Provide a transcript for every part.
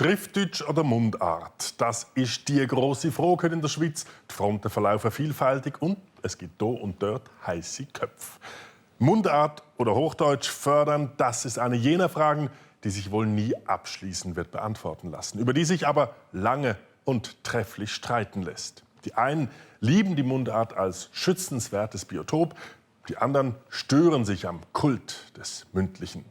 Schriftdeutsch oder Mundart? Das ist die grosse Frage in der Schweiz. Die Fronten verlaufen vielfältig und es gibt hier und dort heiße Köpfe. Mundart oder Hochdeutsch fördern, das ist eine jener Fragen, die sich wohl nie abschließend wird beantworten lassen, über die sich aber lange und trefflich streiten lässt. Die einen lieben die Mundart als schützenswertes Biotop, die anderen stören sich am Kult des Mündlichen.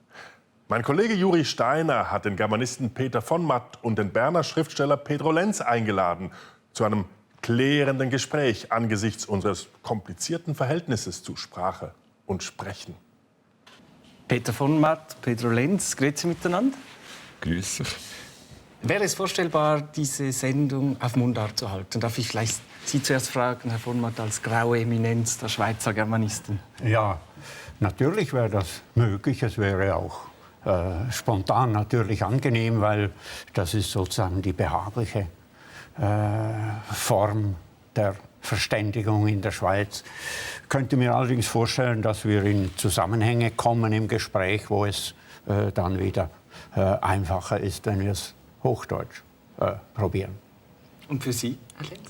Mein Kollege Juri Steiner hat den Germanisten Peter von Matt und den Berner Schriftsteller Pedro Lenz eingeladen zu einem klärenden Gespräch angesichts unseres komplizierten Verhältnisses zu Sprache und Sprechen. Peter von Matt, Pedro Lenz, grüezi miteinander. Grüß dich. Wäre es vorstellbar, diese Sendung auf Mundart zu halten? Darf ich vielleicht Sie zuerst fragen, Herr von Matt, als graue Eminenz der Schweizer Germanisten? Ja, natürlich wäre das möglich. Es wäre auch spontan natürlich angenehm, weil das ist sozusagen die behagliche Form der Verständigung in der Schweiz. Ich könnte mir allerdings vorstellen, dass wir in Zusammenhänge kommen im Gespräch, wo es dann wieder einfacher ist, wenn wir es Hochdeutsch probieren. Und für Sie, Herr Lenz?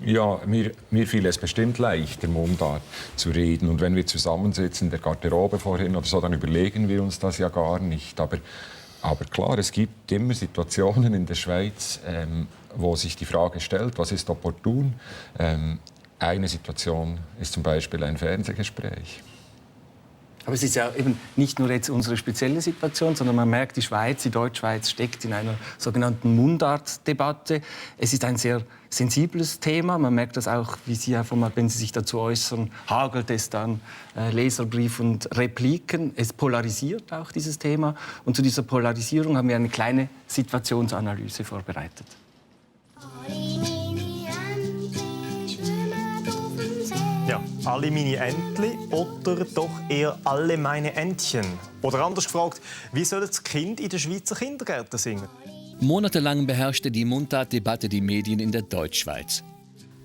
Ja, mir fiel es bestimmt leichter, Mundart zu reden. Und wenn wir zusammensitzen in der Garderobe vorhin oder so, dann überlegen wir uns das ja gar nicht. Aber klar, es gibt immer Situationen in der Schweiz, wo sich die Frage stellt, was ist opportun? Eine Situation ist zum Beispiel ein Fernsehgespräch. Aber es ist ja eben nicht nur jetzt unsere spezielle Situation, sondern man merkt, die Schweiz, die Deutschschweiz steckt in einer sogenannten Mundart-Debatte. Es ist ein sehr sensibles Thema. Man merkt das auch, wie Sie, Herr von Matt, wenn Sie sich dazu äußern, hagelt es dann Leserbrief und Repliken. Es polarisiert auch dieses Thema. Und zu dieser Polarisierung haben wir eine kleine Situationsanalyse vorbereitet. Ja, alle meine Entli oder doch eher alle meine Entchen? Oder anders gefragt, wie soll das Kind in den Schweizer Kindergärten singen? Monatelang beherrschte die Mundart-Debatte die Medien in der Deutschschweiz.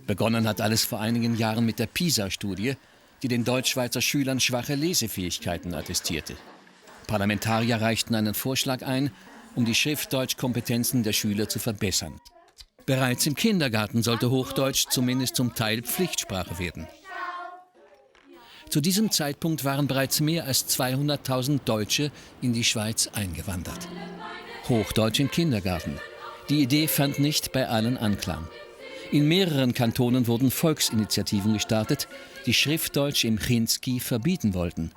Begonnen hat alles vor einigen Jahren mit der PISA-Studie, die den Deutschschweizer Schülern schwache Lesefähigkeiten attestierte. Parlamentarier reichten einen Vorschlag ein, um die Schriftdeutschkompetenzen der Schüler zu verbessern. Bereits im Kindergarten sollte Hochdeutsch zumindest zum Teil Pflichtsprache werden. Zu diesem Zeitpunkt waren bereits mehr als 200.000 Deutsche in die Schweiz eingewandert. Hochdeutsch im Kindergarten. Die Idee fand nicht bei allen Anklang. In mehreren Kantonen wurden Volksinitiativen gestartet, die Schriftdeutsch im Chinski verbieten wollten.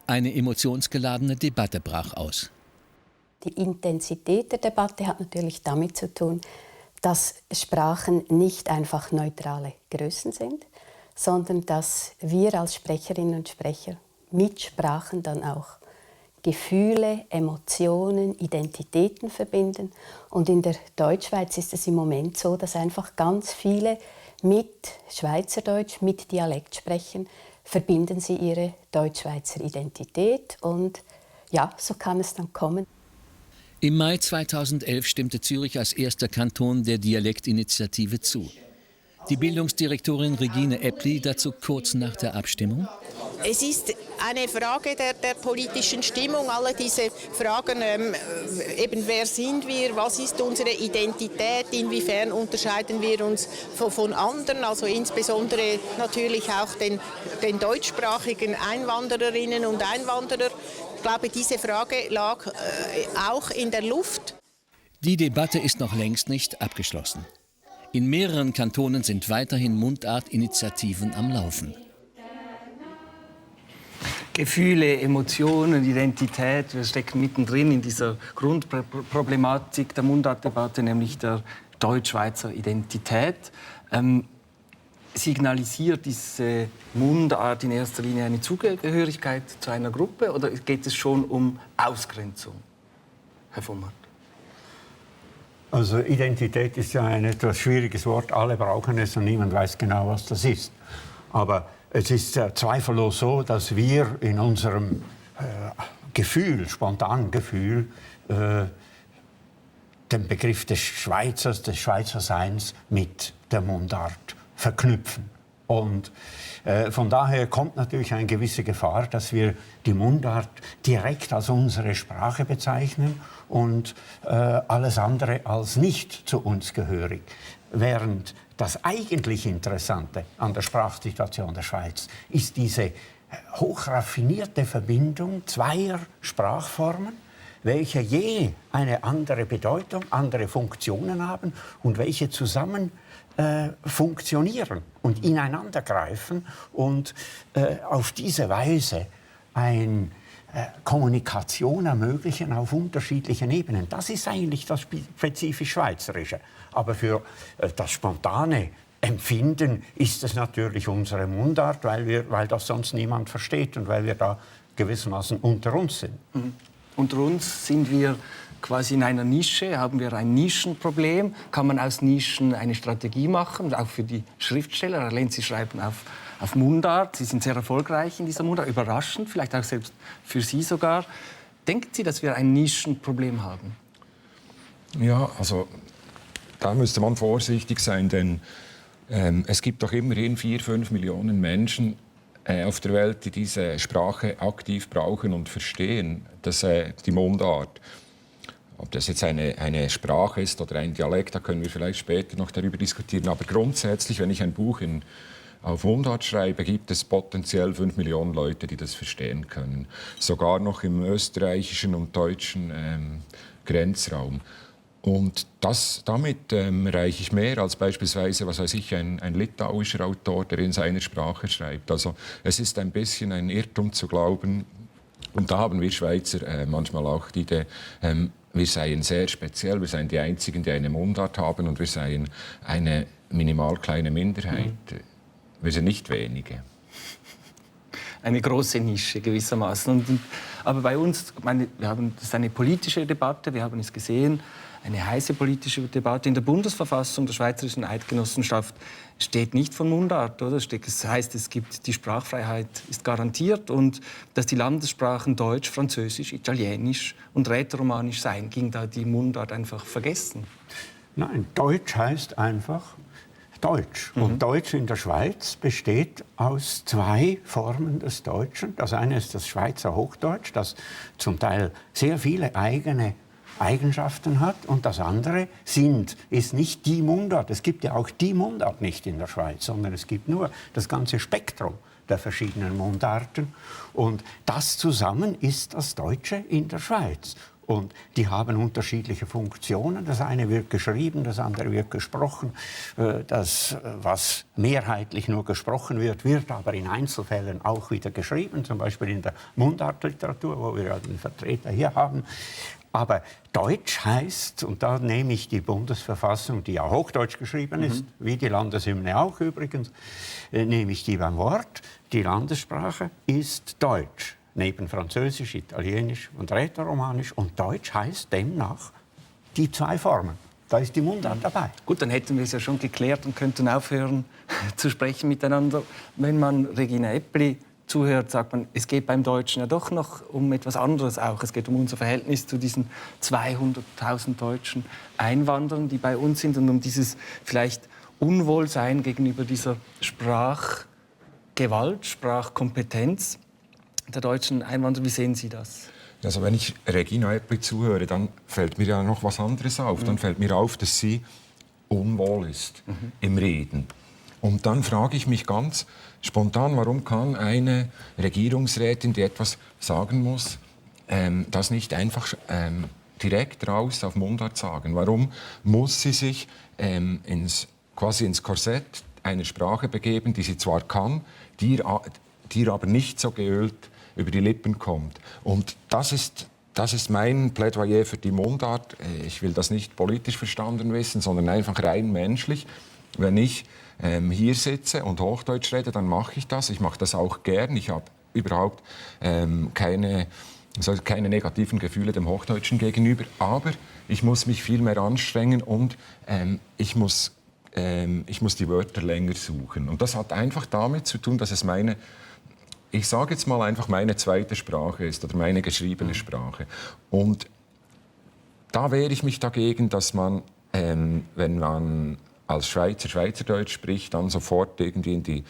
Eine emotionsgeladene Debatte brach aus. Die Intensität der Debatte hat natürlich damit zu tun, dass Sprachen nicht einfach neutrale Größen sind, sondern dass wir als Sprecherinnen und Sprecher mit Sprachen dann auch Gefühle, Emotionen, Identitäten verbinden. Und in der Deutschschweiz ist es im Moment so, dass einfach ganz viele mit Schweizerdeutsch, mit Dialekt sprechen, verbinden sie ihre Deutschschweizer Identität. Und ja, so kann es dann kommen. Im Mai 2011 stimmte Zürich als erster Kanton der Dialektinitiative zu. Die Bildungsdirektorin Regine Eppli dazu kurz nach der Abstimmung. Es ist eine Frage der politischen Stimmung, alle diese Fragen, eben wer sind wir, was ist unsere Identität, inwiefern unterscheiden wir uns von anderen, also insbesondere natürlich auch den deutschsprachigen Einwandererinnen und Einwanderern. Ich glaube, diese Frage lag auch in der Luft. Die Debatte ist noch längst nicht abgeschlossen. In mehreren Kantonen sind weiterhin Mundart-Initiativen am Laufen. Gefühle, Emotionen, Identität, wir stecken mittendrin in dieser Grundproblematik der Mundart-Debatte, nämlich der Deutschschweizer Identität. Signalisiert diese Mundart in erster Linie eine Zugehörigkeit zu einer Gruppe oder geht es schon um Ausgrenzung, Herr von Matt? Also Identität ist ja ein etwas schwieriges Wort. Alle brauchen es und niemand weiß genau, was das ist. Aber es ist zweifellos so, dass wir in unserem Gefühl, spontanen Gefühl, den Begriff des Schweizers, des Schweizerseins mit der Mundart verknüpfen. Und von daher kommt natürlich eine gewisse Gefahr, dass wir die Mundart direkt als unsere Sprache bezeichnen und alles andere als nicht zu uns gehörig. Während das eigentlich Interessante an der Sprachsituation der Schweiz ist diese hochraffinierte Verbindung zweier Sprachformen, welche je eine andere Bedeutung, andere Funktionen haben und welche zusammen funktionieren und ineinandergreifen und auf diese Weise eine Kommunikation ermöglichen auf unterschiedlichen Ebenen. Das ist eigentlich das spezifisch Schweizerische. Aber für das spontane Empfinden ist es natürlich unsere Mundart, weil das sonst niemand versteht und weil wir da gewissermaßen unter uns sind. Mhm. Unter uns sind wir quasi in einer Nische, haben wir ein Nischenproblem. Kann man aus Nischen eine Strategie machen, auch für die Schriftsteller? Herr Lenz, Sie schreiben auf Mundart, Sie sind sehr erfolgreich in dieser Mundart, überraschend, vielleicht auch selbst für Sie sogar. Denken Sie, dass wir ein Nischenproblem haben? Ja, also da müsste man vorsichtig sein, denn es gibt doch immerhin 4-5 Millionen Menschen auf der Welt, die diese Sprache aktiv brauchen und verstehen, die Mundart. Ob das jetzt eine Sprache ist oder ein Dialekt, da können wir vielleicht später noch darüber diskutieren. Aber grundsätzlich, wenn ich ein Buch auf Mundart schreibe, gibt es potenziell 5 Millionen Leute, die das verstehen können. Sogar noch im österreichischen und deutschen Grenzraum. Und damit erreiche ich mehr als beispielsweise, was weiß ich, ein litauischer Autor, der in seiner Sprache schreibt. Also es ist ein bisschen ein Irrtum zu glauben, und da haben wir Schweizer manchmal auch die Idee, wir seien sehr speziell, wir seien die Einzigen, die eine Mundart haben, und wir seien eine minimal kleine Minderheit. Wir sind nicht wenige. Eine große Nische gewissermaßen. Aber bei uns, das ist eine politische Debatte, wir haben es gesehen, eine heiße politische Debatte. In der Bundesverfassung der Schweizerischen Eidgenossenschaft steht nicht von Mundart, oder? Das heißt, die Sprachfreiheit ist garantiert und dass die Landessprachen Deutsch, Französisch, Italienisch und Rätoromanisch seien. Ging da die Mundart einfach vergessen? Nein, Deutsch heißt einfach Deutsch. Und Deutsch in der Schweiz besteht aus 2 Formen des Deutschen. Das eine ist das Schweizer Hochdeutsch, das zum Teil sehr viele eigene Eigenschaften hat, und das andere ist nicht die Mundart. Es gibt ja auch die Mundart nicht in der Schweiz, sondern es gibt nur das ganze Spektrum der verschiedenen Mundarten. Und das zusammen ist das Deutsche in der Schweiz. Und die haben unterschiedliche Funktionen. Das eine wird geschrieben, das andere wird gesprochen. Das, was mehrheitlich nur gesprochen wird, wird aber in Einzelfällen auch wieder geschrieben, zum Beispiel in der Mundartliteratur, wo wir ja den Vertreter hier haben. Aber Deutsch heißt, und da nehme ich die Bundesverfassung, die ja Hochdeutsch geschrieben ist, wie die Landeshymne auch übrigens, nehme ich die beim Wort. Die Landessprache ist Deutsch, neben Französisch, Italienisch und Rätoromanisch. Und Deutsch heißt demnach die 2 Formen. Da ist die Mundart dabei. Gut, dann hätten wir es ja schon geklärt und könnten aufhören zu sprechen miteinander. Wenn man Regina Eppli zuhört, sagt man, es geht beim Deutschen ja doch noch um etwas anderes auch. Es geht um unser Verhältnis zu diesen 200.000 deutschen Einwanderern, die bei uns sind, und um dieses vielleicht Unwohlsein gegenüber dieser Sprachgewalt, Sprachkompetenz der deutschen Einwanderer. Wie sehen Sie das? Also wenn ich Regina Eppli zuhöre, dann fällt mir ja noch was anderes auf. Dann fällt mir auf, dass sie unwohl ist im Reden. Und dann frage ich mich ganz spontan, warum kann eine Regierungsrätin, die etwas sagen muss, das nicht einfach direkt raus auf Mundart sagen? Warum muss sie sich quasi ins Korsett einer Sprache begeben, die sie zwar kann, die aber nicht so geölt über die Lippen kommt? Und das ist mein Plädoyer für die Mundart. Ich will das nicht politisch verstanden wissen, sondern einfach rein menschlich. Wenn ich hier sitze und Hochdeutsch rede, dann mache ich das. Ich mache das auch gern. Ich habe überhaupt keine negativen Gefühle dem Hochdeutschen gegenüber. Aber ich muss mich viel mehr anstrengen und ich muss die Wörter länger suchen. Und das hat einfach damit zu tun, dass es ich sage jetzt mal einfach, meine zweite Sprache ist oder meine geschriebene Sprache. Und da wehre ich mich dagegen, dass man, wenn man als Schweizer Schweizerdeutsch spricht, dann sofort irgendwie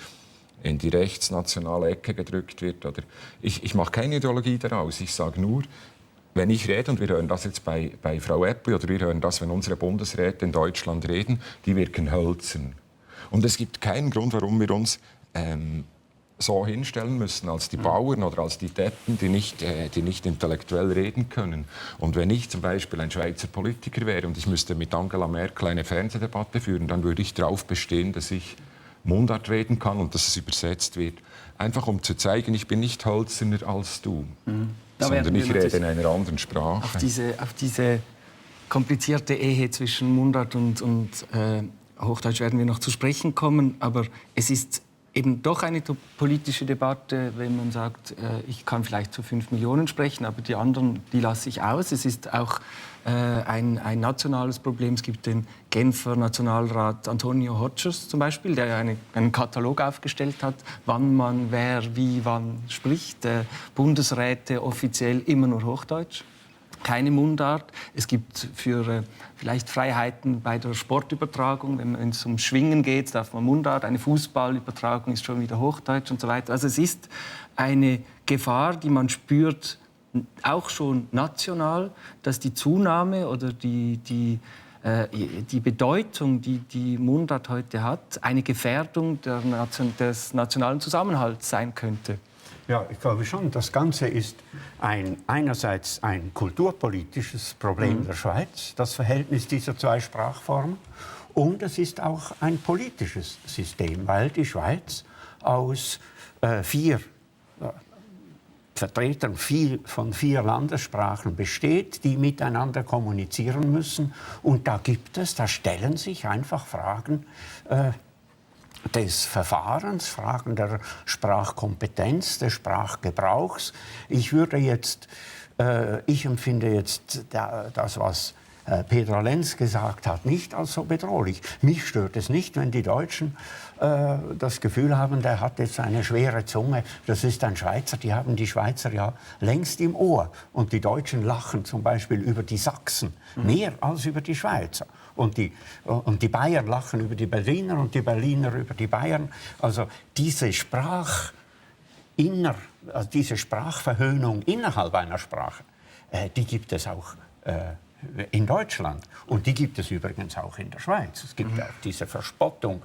in die rechtsnationale Ecke gedrückt wird. Oder ich mache keine Ideologie daraus. Ich sage nur, wenn ich rede, und wir hören das jetzt bei Frau Eppli, oder wir hören das, wenn unsere Bundesräte in Deutschland reden, die wirken hölzern. Und es gibt keinen Grund, warum wir uns so hinstellen müssen als die Bauern oder als die Deppen, die nicht intellektuell reden können. Und wenn ich zum Beispiel ein Schweizer Politiker wäre und ich müsste mit Angela Merkel eine Fernsehdebatte führen, dann würde ich darauf bestehen, dass ich Mundart reden kann und dass es übersetzt wird. Einfach um zu zeigen, ich bin nicht hölzerner als du, sondern ich rede in einer anderen Sprache. Auf diese komplizierte Ehe zwischen Mundart und Hochdeutsch werden wir noch zu sprechen kommen. Aber es ist eben doch eine politische Debatte, wenn man sagt, ich kann vielleicht zu 5 Millionen sprechen, aber die anderen, die lasse ich aus. Es ist auch ein nationales Problem. Es gibt den Genfer Nationalrat Antonio Hodgers zum Beispiel, der einen Katalog aufgestellt hat, wann man wer wie wann spricht. Bundesräte offiziell immer nur Hochdeutsch. Keine Mundart. Es gibt für vielleicht Freiheiten bei der Sportübertragung. Wenn es um Schwingen geht, darf man Mundart. Eine Fußballübertragung ist schon wieder Hochdeutsch und so weiter. Also es ist eine Gefahr, die man spürt, auch schon national, dass die Zunahme oder die Bedeutung, die Mundart heute hat, eine Gefährdung des nationalen Zusammenhalts sein könnte. Ja, ich glaube schon. Das Ganze ist einerseits ein kulturpolitisches Problem der Schweiz, das Verhältnis dieser zwei Sprachformen. Und es ist auch ein politisches System, weil die Schweiz aus 4 Vertretern von 4 Landessprachen besteht, die miteinander kommunizieren müssen. Und da stellen sich einfach Fragen des Verfahrens, Fragen der Sprachkompetenz, des Sprachgebrauchs. Ich empfinde jetzt das, was Pedro Lenz gesagt hat, nicht als so bedrohlich. Mich stört es nicht, wenn die Deutschen das Gefühl haben, der hat jetzt eine schwere Zunge, das ist ein Schweizer, die haben die Schweizer ja längst im Ohr. Und die Deutschen lachen zum Beispiel über die Sachsen mehr als über die Schweizer. Und die Bayern lachen über die Berliner und die Berliner über die Bayern. Also diese Sprachverhöhnung innerhalb einer Sprache, die gibt es auch in Deutschland. Und die gibt es übrigens auch in der Schweiz. Es gibt auch diese Verspottung,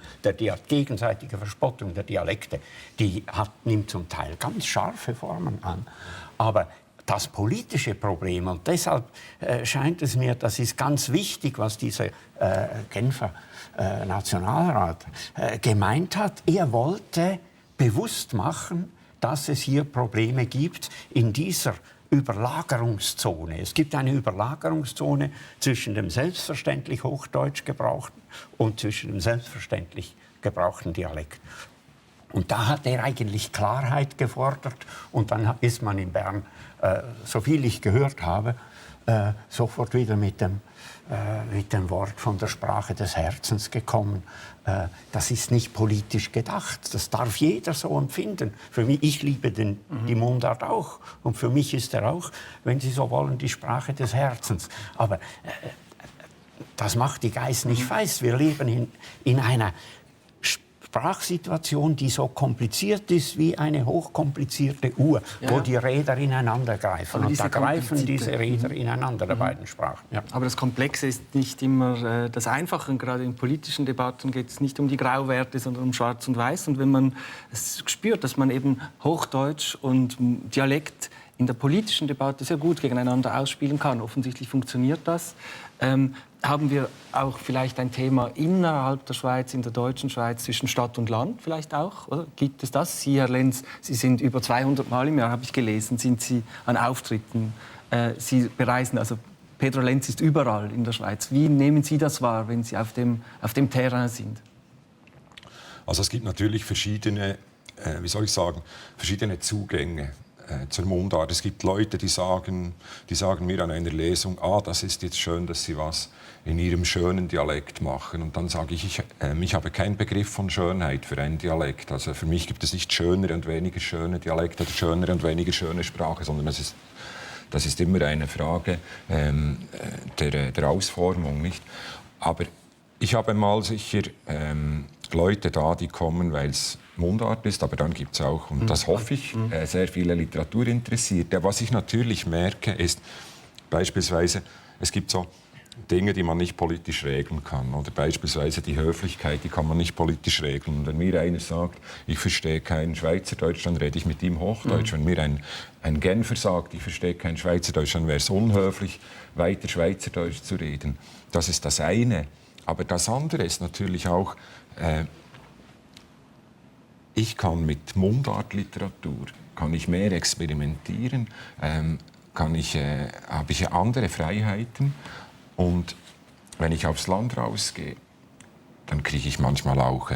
gegenseitige Verspottung der Dialekte. Die nimmt zum Teil ganz scharfe Formen an. Aber das politische Problem, und deshalb scheint es mir, das ist ganz wichtig, was dieser Genfer Nationalrat gemeint hat. Er wollte bewusst machen, dass es hier Probleme gibt in dieser Überlagerungszone. Es gibt eine Überlagerungszone zwischen dem selbstverständlich Hochdeutsch gebrauchten und zwischen dem selbstverständlich gebrauchten Dialekt. Und da hat er eigentlich Klarheit gefordert. Und dann ist man in Bern, soviel ich gehört habe, sofort wieder mit dem Wort von der Sprache des Herzens gekommen. Das ist nicht politisch gedacht. Das darf jeder so empfinden. Für mich, ich liebe die Mundart auch. Und für mich ist er auch, wenn Sie so wollen, die Sprache des Herzens. Aber das macht die Geiß nicht fest. Wir leben in einer Sprachsituation, die so kompliziert ist wie eine hochkomplizierte Uhr, wo die Räder ineinander greifen. Und da greifen diese Räder ineinander, der beiden Sprachen. Ja. Aber das Komplexe ist nicht immer das Einfache. Und gerade in politischen Debatten geht es nicht um die Grauwerte, sondern um Schwarz und Weiß. Und wenn man es spürt, dass man eben Hochdeutsch und Dialekt in der politischen Debatte sehr gut gegeneinander ausspielen kann, offensichtlich funktioniert das, haben wir auch vielleicht ein Thema innerhalb der Schweiz, in der deutschen Schweiz, zwischen Stadt und Land vielleicht auch? Oder? Gibt es das? Sie, Herr Lenz, Sie sind über 200 Mal im Jahr, habe ich gelesen, sind Sie an Auftritten. Sie bereisen, also Pedro Lenz ist überall in der Schweiz. Wie nehmen Sie das wahr, wenn Sie auf dem Terrain sind? Also es gibt natürlich verschiedene Zugänge zur Mundart. Es gibt Leute, die sagen mir an einer Lesung, das ist jetzt schön, dass Sie was in Ihrem schönen Dialekt machen. Und dann sage ich habe keinen Begriff von Schönheit für einen Dialekt. Also für mich gibt es nicht schönere und weniger schöne Dialekte oder schönere und weniger schöne Sprache, sondern das ist immer eine Frage der Ausformung, nicht? Aber Ich habe mal sicher Leute da, die kommen, weil es Mundart ist, aber dann gibt es auch, und das hoffe ich, sehr viele Literaturinteressierte. Was ich natürlich merke, ist beispielsweise, es gibt so Dinge, die man nicht politisch regeln kann. Oder beispielsweise die Höflichkeit, die kann man nicht politisch regeln. Und wenn mir einer sagt, ich verstehe kein Schweizerdeutsch, dann rede ich mit ihm Hochdeutsch. Wenn mir ein Genfer sagt, ich verstehe kein Schweizerdeutsch, dann wäre es unhöflich, weiter Schweizerdeutsch zu reden. Das ist das eine. Aber das andere ist natürlich auch, ich kann mit Mundartliteratur mehr experimentieren, habe ich andere Freiheiten. Und wenn ich aufs Land rausgehe, dann kriege ich manchmal auch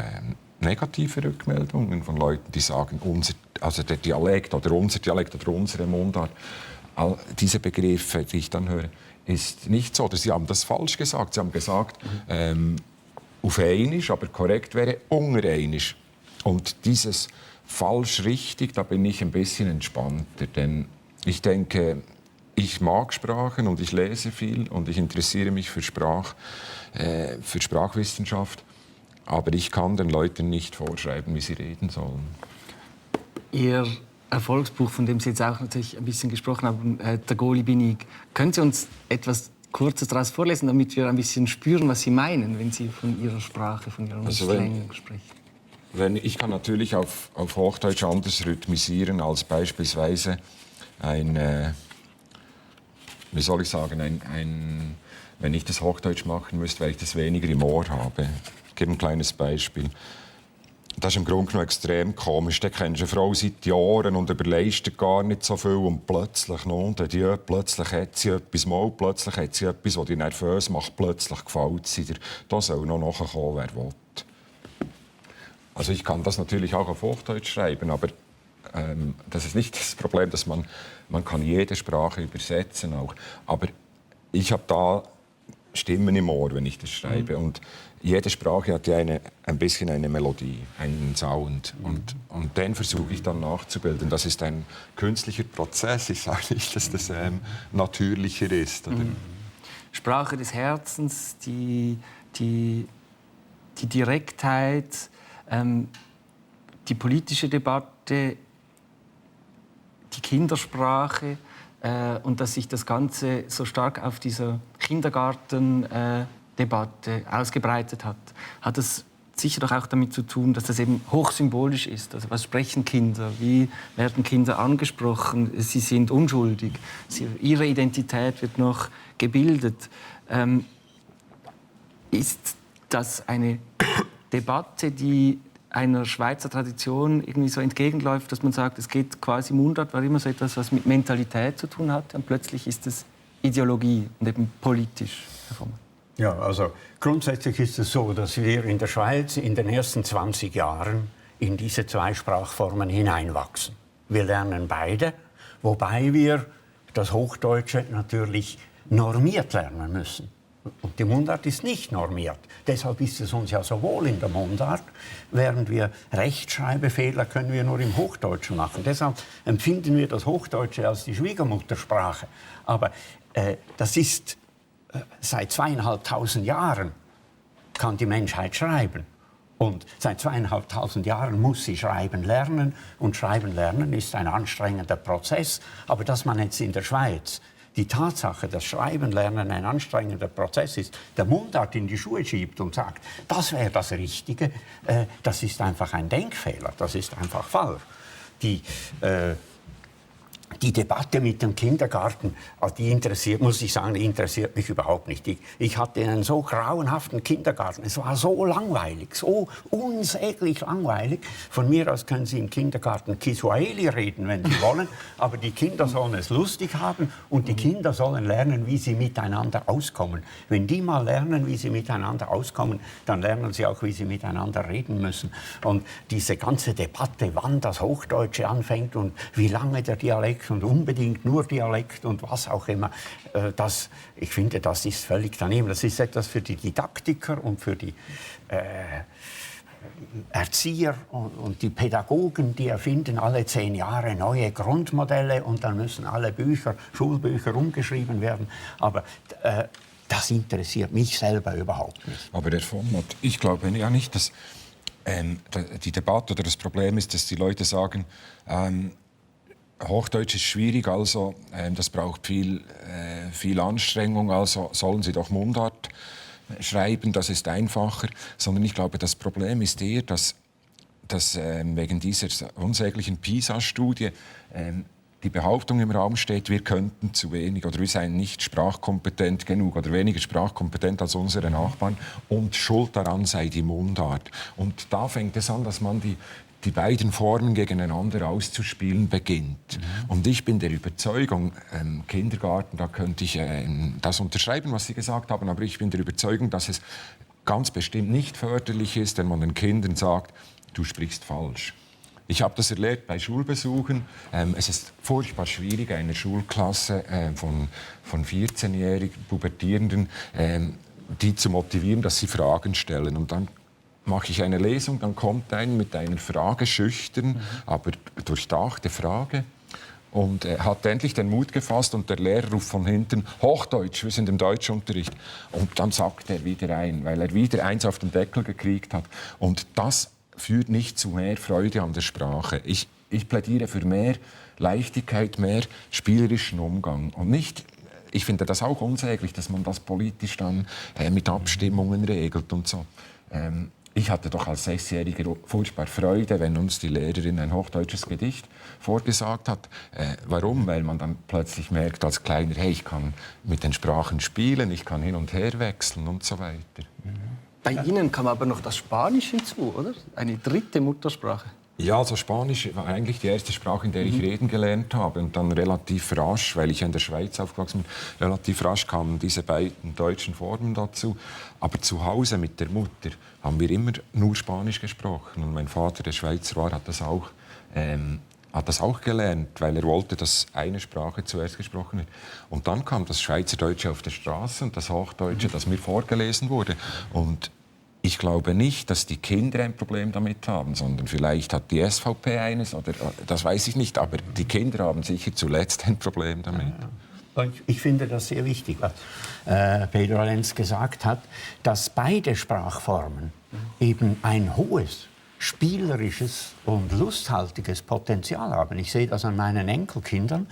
negative Rückmeldungen von Leuten, die sagen, der Dialekt oder unser Dialekt oder unsere Mundart. All diese Begriffe, die ich dann höre, ist nicht so. Oder sie haben das falsch gesagt. Sie haben gesagt, auf Einisch, aber korrekt wäre Ungereinisch. Und dieses falsch-richtig, da bin ich ein bisschen entspannter. Denn ich denke, ich mag Sprachen und ich lese viel und ich interessiere mich für Sprachwissenschaft. Aber ich kann den Leuten nicht vorschreiben, wie sie reden sollen. Ihr Erfolgsbuch, von dem Sie jetzt auch natürlich ein bisschen gesprochen haben, «Der Goli bin ich». Können Sie uns etwas Kurzes daraus vorlesen, damit wir ein bisschen spüren, was Sie meinen, wenn Sie von Ihrer Sprache, von Ihren Slang sprechen? Ich kann natürlich auf Hochdeutsch anders rhythmisieren als beispielsweise wenn ich das Hochdeutsch machen müsste, weil ich das weniger im Ohr habe. Ich gebe ein kleines Beispiel. Das ist im Grunde genommen extrem komisch. Da kennst du eine Frau seit Jahren und überlegst dir gar nicht so viel und plötzlich plötzlich hat sie etwas, plötzlich hat sie etwas, das dich nervös macht, plötzlich gefällt sie dir. Da soll noch nachkommen, wer will. Also ich kann das natürlich auch auf Hochdeutsch schreiben, aber das ist nicht das Problem, dass man kann jede Sprache übersetzen auch. Aber ich habe da Stimmen im Ohr, wenn ich das schreibe. Und jede Sprache hat ja ein bisschen eine Melodie, einen Sound. Und den versuche ich dann nachzubilden. Das ist ein künstlicher Prozess. Ich sage nicht, dass das natürlicher ist. Oder? Sprache des Herzens, die Direktheit, die politische Debatte, die Kindersprache und dass sich das Ganze so stark auf dieser Kindergartendebatte ausgebreitet hat, hat es sicher doch auch damit zu tun, dass das eben hochsymbolisch ist. Also was sprechen Kinder? Wie werden Kinder angesprochen? Sie sind unschuldig. Ihre Identität wird noch gebildet. Ist das eine Debatte, die einer Schweizer Tradition irgendwie so entgegenläuft, dass man sagt, es geht quasi Mundart, war immer so etwas, was mit Mentalität zu tun hat, und plötzlich ist es Ideologie und eben politisch. Ja, also grundsätzlich ist es so, dass wir in der Schweiz in den ersten 20 Jahren in diese zwei Sprachformen hineinwachsen. Wir lernen beide, wobei wir das Hochdeutsche natürlich normiert lernen müssen. Und die Mundart ist nicht normiert. Deshalb ist es uns ja so wohl in der Mundart, während wir Rechtschreibfehler können wir nur im Hochdeutschen machen. Deshalb empfinden wir das Hochdeutsche als die Schwiegermuttersprache. Aber das ist seit 2500 Jahren kann die Menschheit schreiben. Und seit 2500 Jahren muss sie schreiben lernen. Und schreiben lernen ist ein anstrengender Prozess. Aber dass man jetzt in der Schweiz die Tatsache, dass Schreiben lernen ein anstrengender Prozess ist, der Mundart in die Schuhe schiebt und sagt, das wäre das Richtige, das ist einfach ein Denkfehler, das ist einfach falsch. Die Debatte mit dem Kindergarten, die interessiert mich überhaupt nicht. Ich hatte einen so grauenhaften Kindergarten. Es war so langweilig, so unsäglich langweilig. Von mir aus können Sie im Kindergarten Kiswahili reden, wenn Sie wollen. Aber die Kinder sollen es lustig haben und die Kinder sollen lernen, wie sie miteinander auskommen. Wenn die mal lernen, wie sie miteinander auskommen, dann lernen sie auch, wie sie miteinander reden müssen. Und diese ganze Debatte, wann das Hochdeutsche anfängt und wie lange der Dialekt und unbedingt nur Dialekt und was auch immer, ich finde, das ist völlig daneben. Das ist etwas für die Didaktiker und für die Erzieher und die Pädagogen, die erfinden alle 10 Jahre neue Grundmodelle und dann müssen alle Schulbücher umgeschrieben werden. Aber das interessiert mich selber überhaupt nicht. Aber Herr Vonmott, ich glaube ja nicht, dass die Debatte oder das Problem ist, dass die Leute sagen, Hochdeutsch ist schwierig, also das braucht viel Anstrengung, also sollen Sie doch Mundart schreiben, das ist einfacher. Sondern ich glaube, das Problem ist eher, dass wegen dieser unsäglichen PISA-Studie die Behauptung im Raum steht, wir könnten zu wenig oder wir seien nicht sprachkompetent genug oder weniger sprachkompetent als unsere Nachbarn und schuld daran sei die Mundart. Und da fängt es an, dass man die beiden Formen gegeneinander auszuspielen beginnt. Und ich bin der Überzeugung, Kindergarten, da könnte ich das unterschreiben, was Sie gesagt haben, aber ich bin der Überzeugung, dass es ganz bestimmt nicht förderlich ist, wenn man den Kindern sagt, du sprichst falsch. Ich habe das erlebt bei Schulbesuchen. Es ist furchtbar schwierig, eine Schulklasse von 14-jährigen Pubertierenden, die zu motivieren, dass sie Fragen stellen. Und dann mache ich eine Lesung, dann kommt einer mit einer Frage, schüchtern, aber durchdachte Frage. Und er hat endlich den Mut gefasst und der Lehrer ruft von hinten, Hochdeutsch, wir sind im Deutschunterricht. Und dann sagt er wieder ein, weil er wieder eins auf den Deckel gekriegt hat. Und das führt nicht zu mehr Freude an der Sprache. Ich plädiere für mehr Leichtigkeit, mehr spielerischen Umgang. Und nicht, ich finde das auch unsäglich, dass man das politisch dann mit Abstimmungen regelt und so. Ich hatte doch als 6-Jähriger furchtbar Freude, wenn uns die Lehrerin ein hochdeutsches Gedicht vorgesagt hat. Warum? Weil man dann plötzlich merkt als Kleiner, hey, ich kann mit den Sprachen spielen, ich kann hin und her wechseln und so weiter. Bei Ihnen kam aber noch das Spanisch hinzu, oder? Eine dritte Muttersprache. Ja, also Spanisch war eigentlich die erste Sprache, in der ich reden gelernt habe. Und dann relativ rasch, weil ich in der Schweiz aufgewachsen bin, relativ rasch kamen diese beiden deutschen Formen dazu. Aber zu Hause mit der Mutter haben wir immer nur Spanisch gesprochen. Und mein Vater, der Schweizer war, hat das auch gelernt, weil er wollte, dass eine Sprache zuerst gesprochen wird. Und dann kam das Schweizerdeutsche auf der Straße und das Hochdeutsche, das mir vorgelesen wurde. Und ich glaube nicht, dass die Kinder ein Problem damit haben, sondern vielleicht hat die SVP eines, oder das weiß ich nicht, aber die Kinder haben sicher zuletzt ein Problem damit. Ich finde das sehr wichtig, was Pedro Lenz gesagt hat, dass beide Sprachformen eben ein hohes spielerisches und lusthaltiges Potenzial haben. Ich sehe das an meinen Enkelkindern.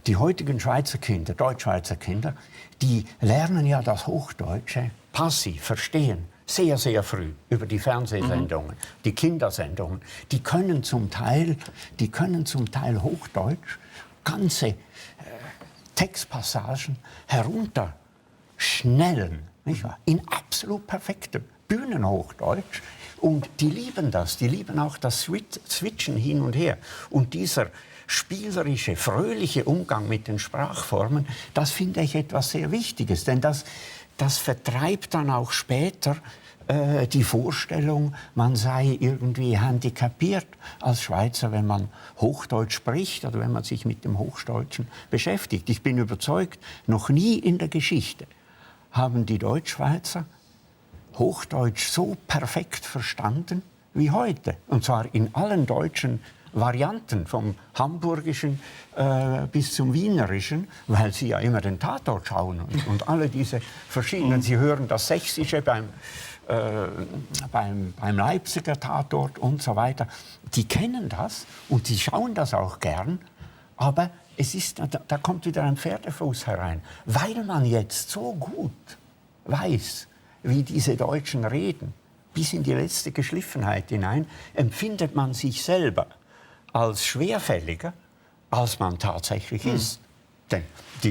Die heutigen Schweizer Kinder, Deutschschweizer Kinder, die lernen ja das Hochdeutsche passiv verstehen. Sehr, sehr früh über die Fernsehsendungen, die Kindersendungen. Die können zum Teil Hochdeutsch, ganze Textpassagen herunterschnellen, nicht wahr? In absolut perfektem Bühnenhochdeutsch. Und die lieben das, die lieben auch das Switchen hin und her. Und dieser spielerische, fröhliche Umgang mit den Sprachformen, das finde ich etwas sehr Wichtiges. Denn das vertreibt dann auch später die Vorstellung, man sei irgendwie handicapiert als Schweizer, wenn man Hochdeutsch spricht oder wenn man sich mit dem Hochdeutschen beschäftigt. Ich bin überzeugt, noch nie in der Geschichte haben die Deutschschweizer Hochdeutsch so perfekt verstanden wie heute. Und zwar in allen deutschen Varianten, vom Hamburgischen bis zum Wienerischen, weil sie ja immer den Tatort schauen und alle diese verschiedenen, sie hören das Sächsische beim Leipziger Tatort und so weiter. Die kennen das und die schauen das auch gern, aber da kommt wieder ein Pferdefuß herein, weil man jetzt so gut weiß, wie diese Deutschen reden, bis in die letzte Geschliffenheit hinein, empfindet man sich selber als schwerfälliger, als man tatsächlich ist. Denn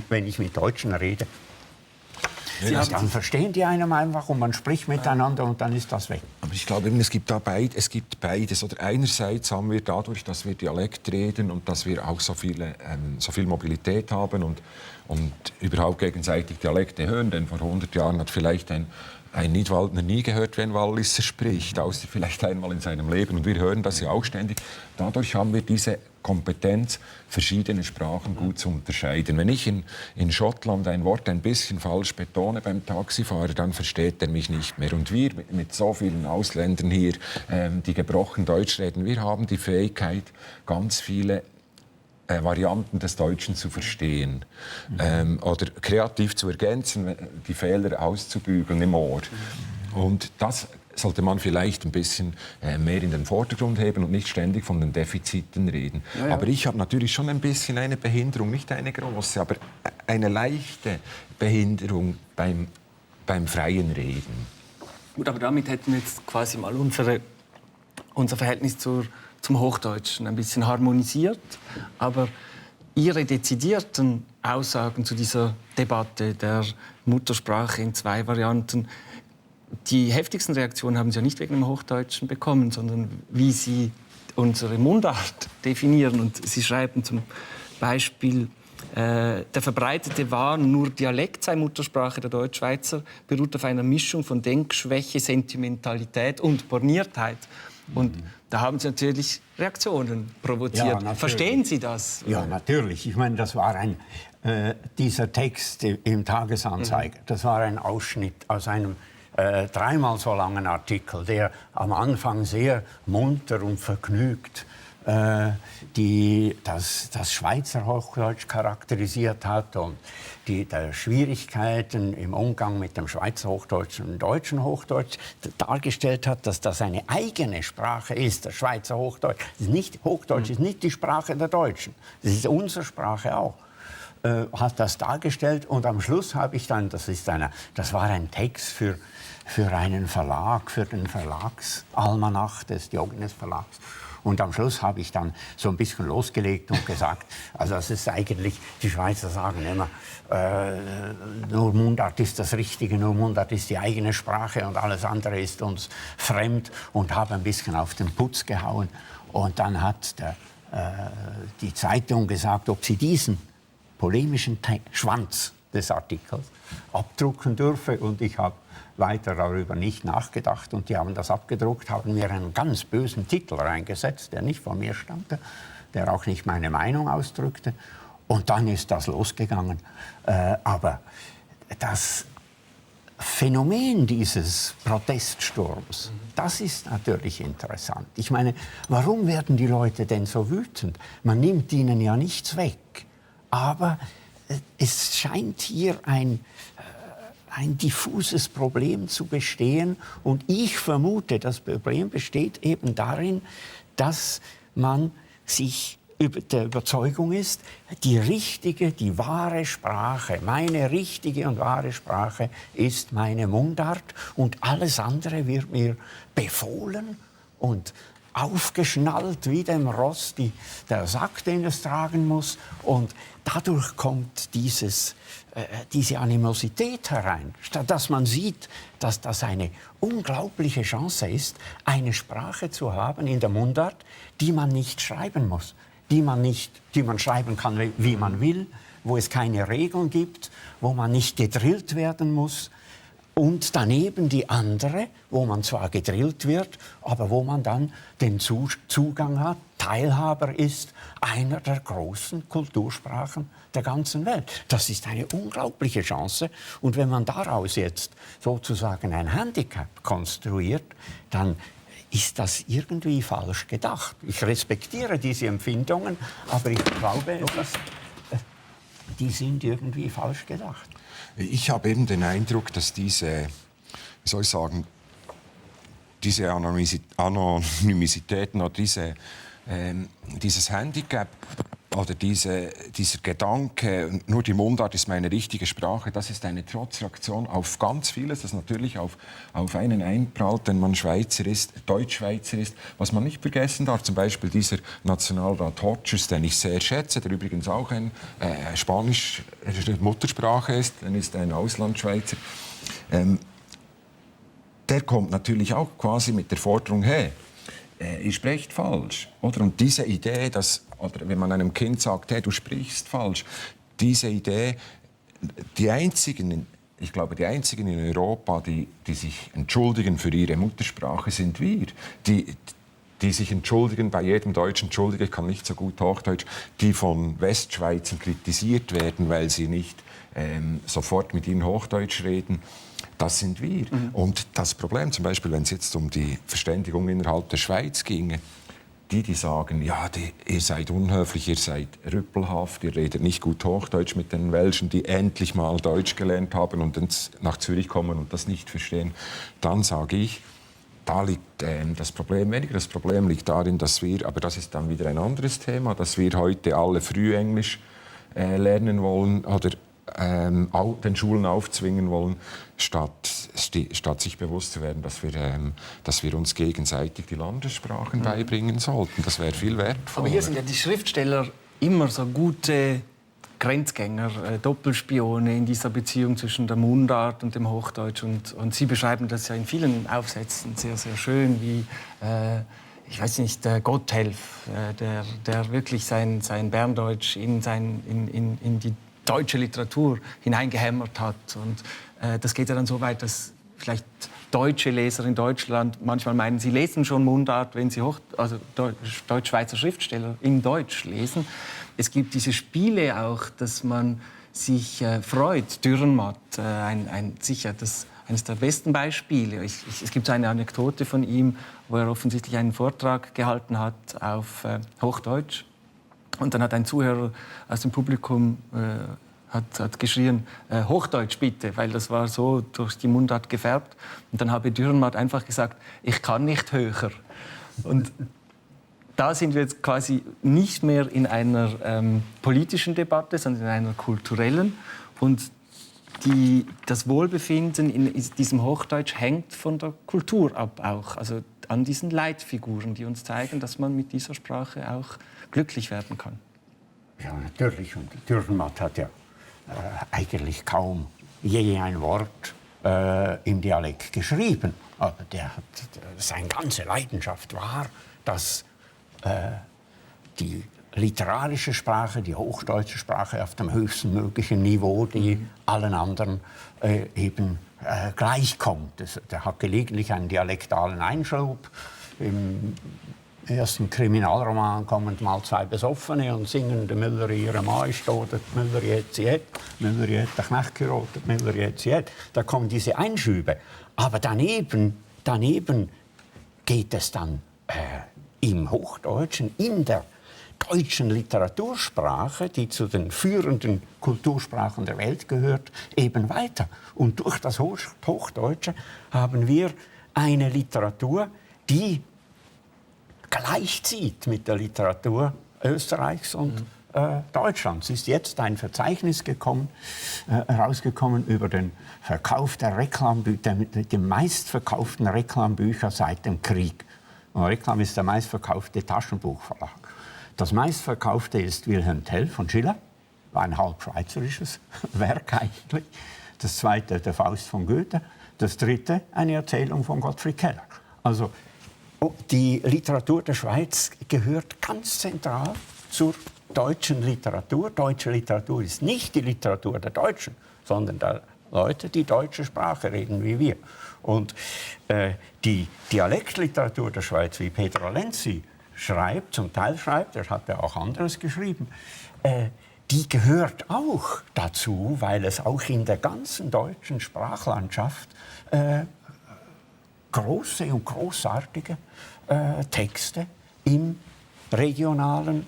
wenn ich mit Deutschen rede, dann verstehen die einem einfach und man spricht miteinander und dann ist das weg. Aber ich glaube, es gibt beides. Oder einerseits haben wir dadurch, dass wir Dialekt reden und dass wir auch so viel Mobilität haben und überhaupt gegenseitig Dialekte hören. Denn vor 100 Jahren hat vielleicht ein Nidwaldner nie gehört, wie ein Walliser spricht, außer vielleicht einmal in seinem Leben. Und wir hören das ja auch ständig. Dadurch haben wir diese Kompetenz, verschiedene Sprachen gut zu unterscheiden. Wenn ich in Schottland ein Wort ein bisschen falsch betone beim Taxifahrer, dann versteht er mich nicht mehr. Und wir mit so vielen Ausländern hier, die gebrochen Deutsch reden, wir haben die Fähigkeit, ganz viele Varianten des Deutschen zu verstehen oder kreativ zu ergänzen, die Fehler auszubügeln im Ohr. Und das sollte man vielleicht ein bisschen mehr in den Vordergrund heben und nicht ständig von den Defiziten reden. Ja. Aber ich habe natürlich schon ein bisschen eine Behinderung, nicht eine große, aber eine leichte Behinderung beim freien Reden. Gut, aber damit hätten wir jetzt quasi mal unser Verhältnis zum Hochdeutschen ein bisschen harmonisiert. Aber Ihre dezidierten Aussagen zu dieser Debatte der Muttersprache in 2 Varianten, die heftigsten Reaktionen haben Sie ja nicht wegen dem Hochdeutschen bekommen, sondern wie Sie unsere Mundart definieren. Und Sie schreiben zum Beispiel, der verbreitete Wahn, nur Dialekt sei Muttersprache der Deutschschweizer, beruht auf einer Mischung von Denkschwäche, Sentimentalität und Borniertheit. Und da haben Sie natürlich Reaktionen provoziert. Ja, verstehen Sie das? Ja, natürlich. Ich meine, das war dieser Text im Tagesanzeiger, das war ein Ausschnitt aus einem 3-mal so langen Artikel, der am Anfang sehr munter und vergnügt das Schweizer Hochdeutsch charakterisiert hat und die Schwierigkeiten im Umgang mit dem Schweizer Hochdeutsch und dem deutschen Hochdeutsch dargestellt hat, dass das eine eigene Sprache ist, das Schweizer Hochdeutsch. Hochdeutsch ist nicht die Sprache der Deutschen, das ist unsere Sprache auch. Hat das dargestellt und am Schluss habe ich dann, das war ein Text für einen Verlag, für den Verlagsalmanach des Diogenes Verlags. Und am Schluss habe ich dann so ein bisschen losgelegt und gesagt, also das ist eigentlich, die Schweizer sagen immer, nur Mundart ist das Richtige, nur Mundart ist die eigene Sprache und alles andere ist uns fremd, und habe ein bisschen auf den Putz gehauen. Und dann hat die Zeitung gesagt, ob sie diesen polemischen Schwanz des Artikels abdrucken dürfe, und ich habe weiter darüber nicht nachgedacht, und die haben das abgedruckt, haben mir einen ganz bösen Titel reingesetzt, der nicht von mir stammte, der auch nicht meine Meinung ausdrückte, und dann ist das losgegangen. Aber das Phänomen dieses Proteststurms, das ist natürlich interessant. Ich meine, warum werden die Leute denn so wütend? Man nimmt ihnen ja nichts weg, aber es scheint hier ein diffuses Problem zu bestehen. Und ich vermute, das Problem besteht eben darin, dass man sich der Überzeugung ist, die richtige, die wahre Sprache, meine richtige und wahre Sprache ist meine Mundart, und alles andere wird mir befohlen und aufgeschnallt wie dem Ross der Sack, den es tragen muss. Und dadurch kommt diese Animosität herein, statt dass man sieht, dass das eine unglaubliche Chance ist, eine Sprache zu haben in der Mundart, die man nicht schreiben muss, die man schreiben kann, wie man will, wo es keine Regeln gibt, wo man nicht gedrillt werden muss. Und daneben die andere, wo man zwar gedrillt wird, aber wo man dann den Zugang hat, Teilhaber ist einer der großen Kultursprachen der ganzen Welt. Das ist eine unglaubliche Chance. Und wenn man daraus jetzt sozusagen ein Handicap konstruiert, dann ist das irgendwie falsch gedacht. Ich respektiere diese Empfindungen, aber ich glaube, die sind irgendwie falsch gedacht. Ich habe eben den Eindruck, dass diese Anonymitäten oder dieses Handicap oder dieser Gedanke, nur die Mundart ist meine richtige Sprache, das ist eine Trotzreaktion auf ganz vieles, das natürlich auf einen einprallt, wenn man Schweizer ist, Deutschschweizer ist. Was man nicht vergessen darf, zum Beispiel dieser Nationalrat Hochdeutsch, den ich sehr schätze, der übrigens auch ein Spanisch Muttersprache ist, dann ist ein Auslandschweizer, der kommt natürlich auch quasi mit der Forderung, hey, ihr sprecht falsch. Oder? Und diese Idee, oder wenn man einem Kind sagt, hey, du sprichst falsch, diese Idee, die einzigen in Europa, die sich entschuldigen für ihre Muttersprache, sind wir. Die sich entschuldigen, bei jedem Deutschen, entschuldige, ich kann nicht so gut Hochdeutsch, die von Westschweizern kritisiert werden, weil sie nicht sofort mit ihnen Hochdeutsch reden. Das sind wir. Und das Problem zum Beispiel, wenn es jetzt um die Verständigung innerhalb der Schweiz ginge, die sagen, ja, ihr seid unhöflich, ihr seid rüppelhaft, ihr redet nicht gut Hochdeutsch mit den Welschen, die endlich mal Deutsch gelernt haben und dann nach Zürich kommen und das nicht verstehen, dann sage ich, da liegt das Problem weniger. Das Problem liegt darin, dass wir, aber das ist dann wieder ein anderes Thema, dass wir heute alle früh Englisch lernen wollen oder den Schulen aufzwingen wollen, statt sich bewusst zu werden, dass wir uns gegenseitig die Landessprachen beibringen sollten. Das wäre viel wertvoller. Aber hier sind ja die Schriftsteller immer so gute Grenzgänger, Doppelspione in dieser Beziehung zwischen der Mundart und dem Hochdeutsch. Und Sie beschreiben das ja in vielen Aufsätzen sehr, sehr schön, wie ich weiß nicht, der Gotthelf, der wirklich sein Berndeutsch in die deutsche Literatur hineingehämmert hat. Und das geht ja dann so weit, dass vielleicht deutsche Leser in Deutschland manchmal meinen, sie lesen schon Mundart, wenn sie Deutschschweizer Schriftsteller in Deutsch lesen. Es gibt diese Spiele auch, dass man sich freut. Dürrenmatt, sicher eines der besten Beispiele. Es gibt eine Anekdote von ihm, wo er offensichtlich einen Vortrag gehalten hat auf Hochdeutsch. Und dann hat ein Zuhörer aus dem Publikum hat geschrien, Hochdeutsch bitte, weil das war so durch die Mundart gefärbt. Und dann habe Dürrenmatt einfach gesagt, ich kann nicht höher. Und da sind wir jetzt quasi nicht mehr in einer politischen Debatte, sondern in einer kulturellen. Und das Wohlbefinden in diesem Hochdeutsch hängt von der Kultur ab auch. Also an diesen Leitfiguren, die uns zeigen, dass man mit dieser Sprache auch glücklich werden kann. Ja, natürlich. Und Dürrenmatt hat ja eigentlich kaum je ein Wort im Dialekt geschrieben. Aber seine ganze Leidenschaft war, dass die literarische Sprache, die hochdeutsche Sprache auf dem höchsten möglichen Niveau, die allen anderen eben gleichkommt. Der hat gelegentlich einen dialektalen Einschub. Im ersten Kriminalroman kommen mal zwei Besoffene und singen, der Müller ihre Mann ist tot, der Müller jetzt sie hat, Müller hat den Knecht gerotet, Müller jetzt sie hat. Da kommen diese Einschübe. Aber daneben geht es dann im Hochdeutschen, in der deutschen Literatursprache, die zu den führenden Kultursprachen der Welt gehört, eben weiter. Und durch das Hochdeutsche haben wir eine Literatur, die gleichzieht mit der Literatur Österreichs und Deutschlands. Es ist jetzt ein Verzeichnis herausgekommen über den Verkauf der die meistverkauften Reklambücher seit dem Krieg. Und Reklam ist der meistverkaufte Taschenbuchverlag. Das meistverkaufte ist Wilhelm Tell von Schiller, war ein halb schweizerisches Werk eigentlich. Das zweite der Faust von Goethe. Das dritte eine Erzählung von Gottfried Keller. Also die Literatur der Schweiz gehört ganz zentral zur deutschen Literatur. Deutsche Literatur ist nicht die Literatur der Deutschen, sondern der Leute, die deutsche Sprache reden wie wir. Und die Dialektliteratur der Schweiz, wie Pedro Lenz schreibt, zum Teil schreibt, er hat ja auch anderes geschrieben, die gehört auch dazu, weil es auch in der ganzen deutschen Sprachlandschaft große und großartige Texte im regionalen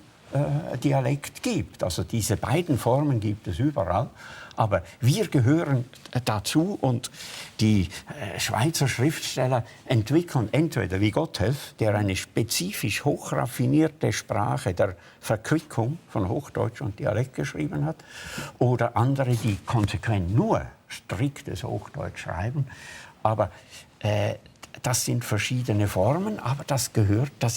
Dialekt gibt. Also diese beiden Formen gibt es überall. Aber wir gehören dazu und die Schweizer Schriftsteller entwickeln entweder wie Gotthelf, der eine spezifisch hochraffinierte Sprache der Verquickung von Hochdeutsch und Dialekt geschrieben hat, oder andere, die konsequent nur striktes Hochdeutsch schreiben. Aber das sind verschiedene Formen, aber das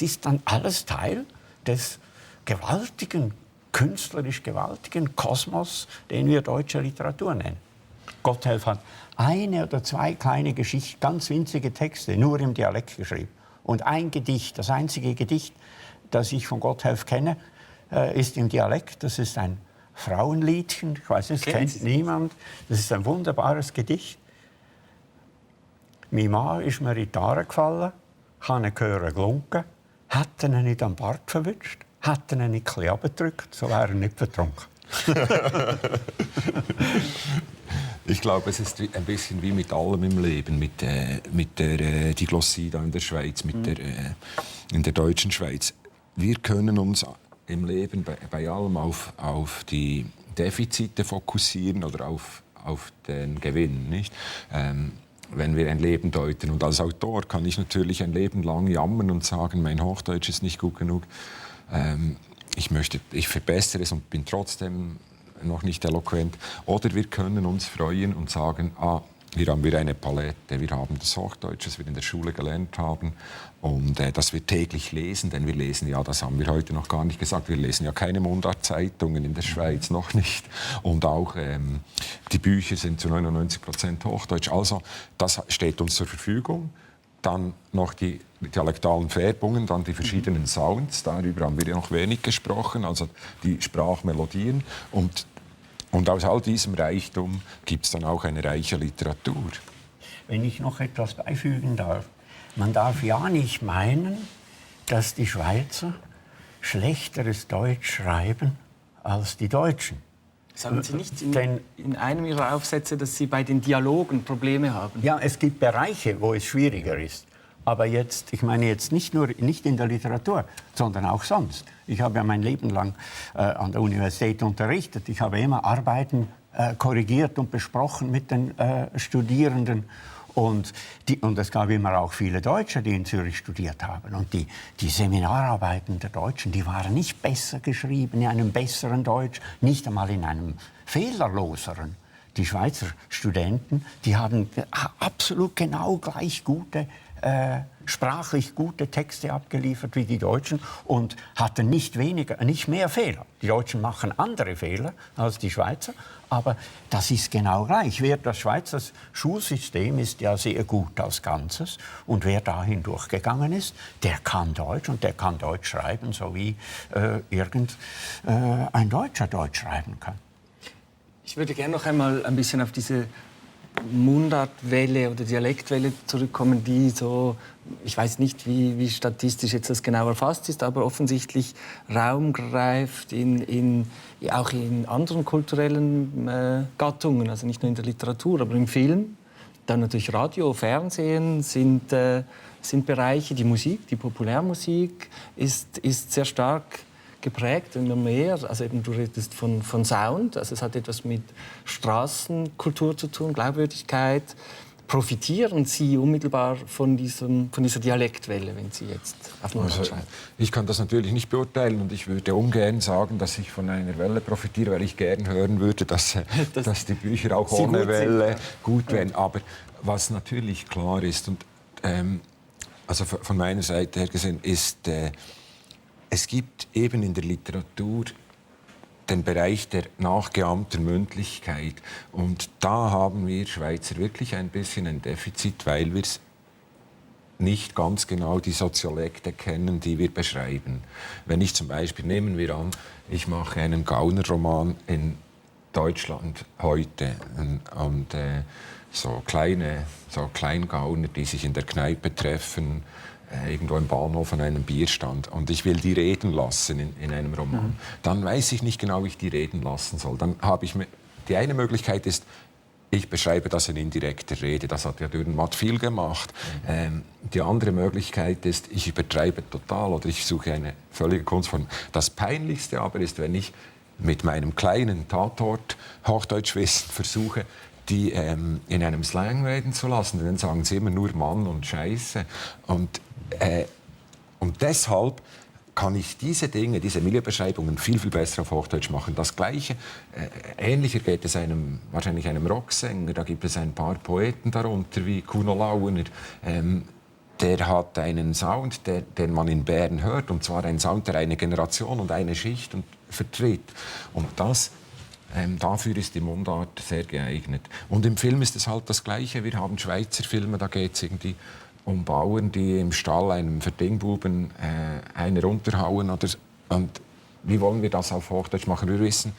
ist dann alles Teil des gewaltigen, künstlerisch gewaltigen Kosmos, den wir deutsche Literatur nennen. Gotthelf hat eine oder zwei kleine Geschichten, ganz winzige Texte, nur im Dialekt geschrieben. Und ein Gedicht, das einzige Gedicht, das ich von Gotthelf kenne, ist im Dialekt. Das ist ein Frauenliedchen, ich weiß nicht, das kennt niemand. Das ist ein wunderbares Gedicht. Mein Mann ist mir in die Haare gefallen, habe ihn gelunken, hat ihn nicht am Bart verwünscht, hat ihn nicht ein bisschen runtergedrückt, so wäre er nicht vertrunken. Ich glaube, es ist ein bisschen wie mit allem im Leben, mit der Diglossie da in der Schweiz, in der deutschen Schweiz. wir können uns im Leben bei allem auf die Defizite fokussieren oder auf den Gewinn, nicht? Wenn wir ein Leben deuten. Und als Autor kann ich natürlich ein Leben lang jammern und sagen, mein Hochdeutsch ist nicht gut genug. Ich verbessere es und bin trotzdem noch nicht eloquent. Oder wir können uns freuen und sagen, hier haben wir eine Palette, wir haben das Hochdeutsch, das wir in der Schule gelernt haben und das wir täglich lesen, denn wir lesen ja, das haben wir heute noch gar nicht gesagt, wir lesen ja keine Mundart-Zeitungen in der Schweiz, noch nicht. Und auch die Bücher sind zu 99% Hochdeutsch, also das steht uns zur Verfügung. Dann noch die dialektalen Färbungen, dann die verschiedenen Sounds, darüber haben wir ja noch wenig gesprochen, also die Sprachmelodien und aus all diesem Reichtum gibt es dann auch eine reiche Literatur. Wenn ich noch etwas beifügen darf. Man darf ja nicht meinen, dass die Schweizer schlechteres Deutsch schreiben als die Deutschen. Sagen Sie nicht in einem Ihrer Aufsätze, dass Sie bei den Dialogen Probleme haben? Ja, es gibt Bereiche, wo es schwieriger ist. Aber jetzt, ich meine jetzt nicht in der Literatur, sondern auch sonst. Ich habe ja mein Leben lang an der Universität unterrichtet. Ich habe immer Arbeiten korrigiert und besprochen mit den Studierenden. Und es gab immer auch viele Deutsche, die in Zürich studiert haben. Und die Seminararbeiten der Deutschen, die waren nicht besser geschrieben, in einem besseren Deutsch, nicht einmal in einem fehlerloseren. Die Schweizer Studenten, die haben absolut genau gleich sprachlich gute Texte abgeliefert wie die Deutschen und hatten nicht mehr Fehler. Die Deutschen machen andere Fehler als die Schweizer, aber das ist genau gleich. Das Schweizer Schulsystem ist ja sehr gut als Ganzes und wer dahin durchgegangen ist, der kann Deutsch und der kann Deutsch schreiben, so wie ein Deutscher Deutsch schreiben kann. Ich würde gerne noch einmal ein bisschen auf diese Mundartwelle oder Dialektwelle zurückkommen, die so, ich weiß nicht, wie statistisch jetzt das genau erfasst ist, aber offensichtlich Raum greift auch in anderen kulturellen Gattungen, also nicht nur in der Literatur, aber im Film. Dann natürlich Radio, Fernsehen sind Bereiche, die Musik, die Populärmusik ist sehr stark geprägt und mehr, also eben du redest von Sound, also es hat etwas mit Straßenkultur zu tun, Glaubwürdigkeit. Profitieren Sie unmittelbar von dieser Dialektwelle, wenn Sie jetzt auf Mundart schreiben? Ich kann das natürlich nicht beurteilen und ich würde ungern sagen, dass ich von einer Welle profitiere, weil ich gern hören würde, dass die Bücher auch ohne Welle gut wären. Aber was natürlich klar ist, und also von meiner Seite her gesehen, ist, es gibt eben in der Literatur den Bereich der nachgeahmten Mündlichkeit. Und da haben wir Schweizer wirklich ein bisschen ein Defizit, weil wir nicht ganz genau die Soziolekte kennen, die wir beschreiben. Wenn ich zum Beispiel, nehmen wir an, ich mache einen Gaunerroman in Deutschland heute und so Kleingauner, die sich in der Kneipe treffen, irgendwo im Bahnhof an einem Bierstand und ich will die reden lassen in einem Roman, dann weiß ich nicht genau, wie ich die reden lassen soll. Dann habe ich die eine Möglichkeit ist, ich beschreibe das in indirekter Rede, das hat ja Dürrenmatt viel gemacht. Die andere Möglichkeit ist, ich übertreibe total oder ich suche eine völlige Kunstform. Das Peinlichste aber ist, wenn ich mit meinem kleinen Tatort Hochdeutschwissen versuche, die in einem Slang reden zu lassen. Dann sagen sie immer nur Mann und Scheiße. Und deshalb kann ich diese Dinge, diese Milieubeschreibungen viel, viel besser auf Hochdeutsch machen. Das Gleiche, ähnlicher geht es wahrscheinlich einem Rocksänger. Da gibt es ein paar Poeten darunter, wie Kuno Launer. Der hat einen Sound, den man in Bern hört. Und zwar einen Sound, der eine Generation und eine Schicht vertritt. Und dafür ist die Mundart sehr geeignet. Und im Film ist es halt das Gleiche. Wir haben Schweizer Filme, da geht es irgendwie um Bauern, die im Stall einem Verdingbuben eine runterhauen. Und wie wollen wir das auf Hochdeutsch machen? Wir wissen,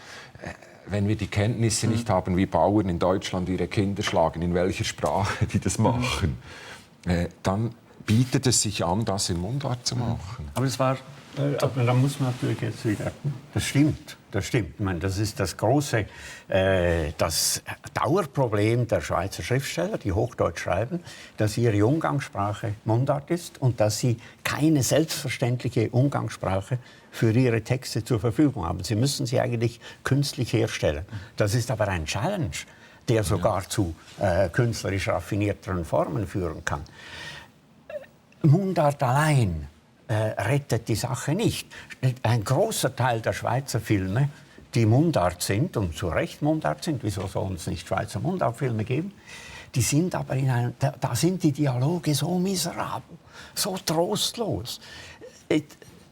wenn wir die Kenntnisse nicht haben, wie Bauern in Deutschland ihre Kinder schlagen, in welcher Sprache die das machen, dann bietet es sich an, das in Mundart zu machen. Aber es war Aber da muss man natürlich jetzt wieder... Das stimmt. Ich meine, das ist das große das Dauerproblem der Schweizer Schriftsteller, die Hochdeutsch schreiben, dass ihre Umgangssprache Mundart ist und dass sie keine selbstverständliche Umgangssprache für ihre Texte zur Verfügung haben. Sie müssen sie eigentlich künstlich herstellen. Das ist aber ein Challenge, der sogar zu künstlerisch raffinierteren Formen führen kann. Mundart allein rettet die Sache nicht. Ein großer Teil der Schweizer Filme, die Mundart sind und zu Recht Mundart sind, wieso soll es nicht Schweizer Mundartfilme geben, die sind aber da sind die Dialoge so miserabel, so trostlos.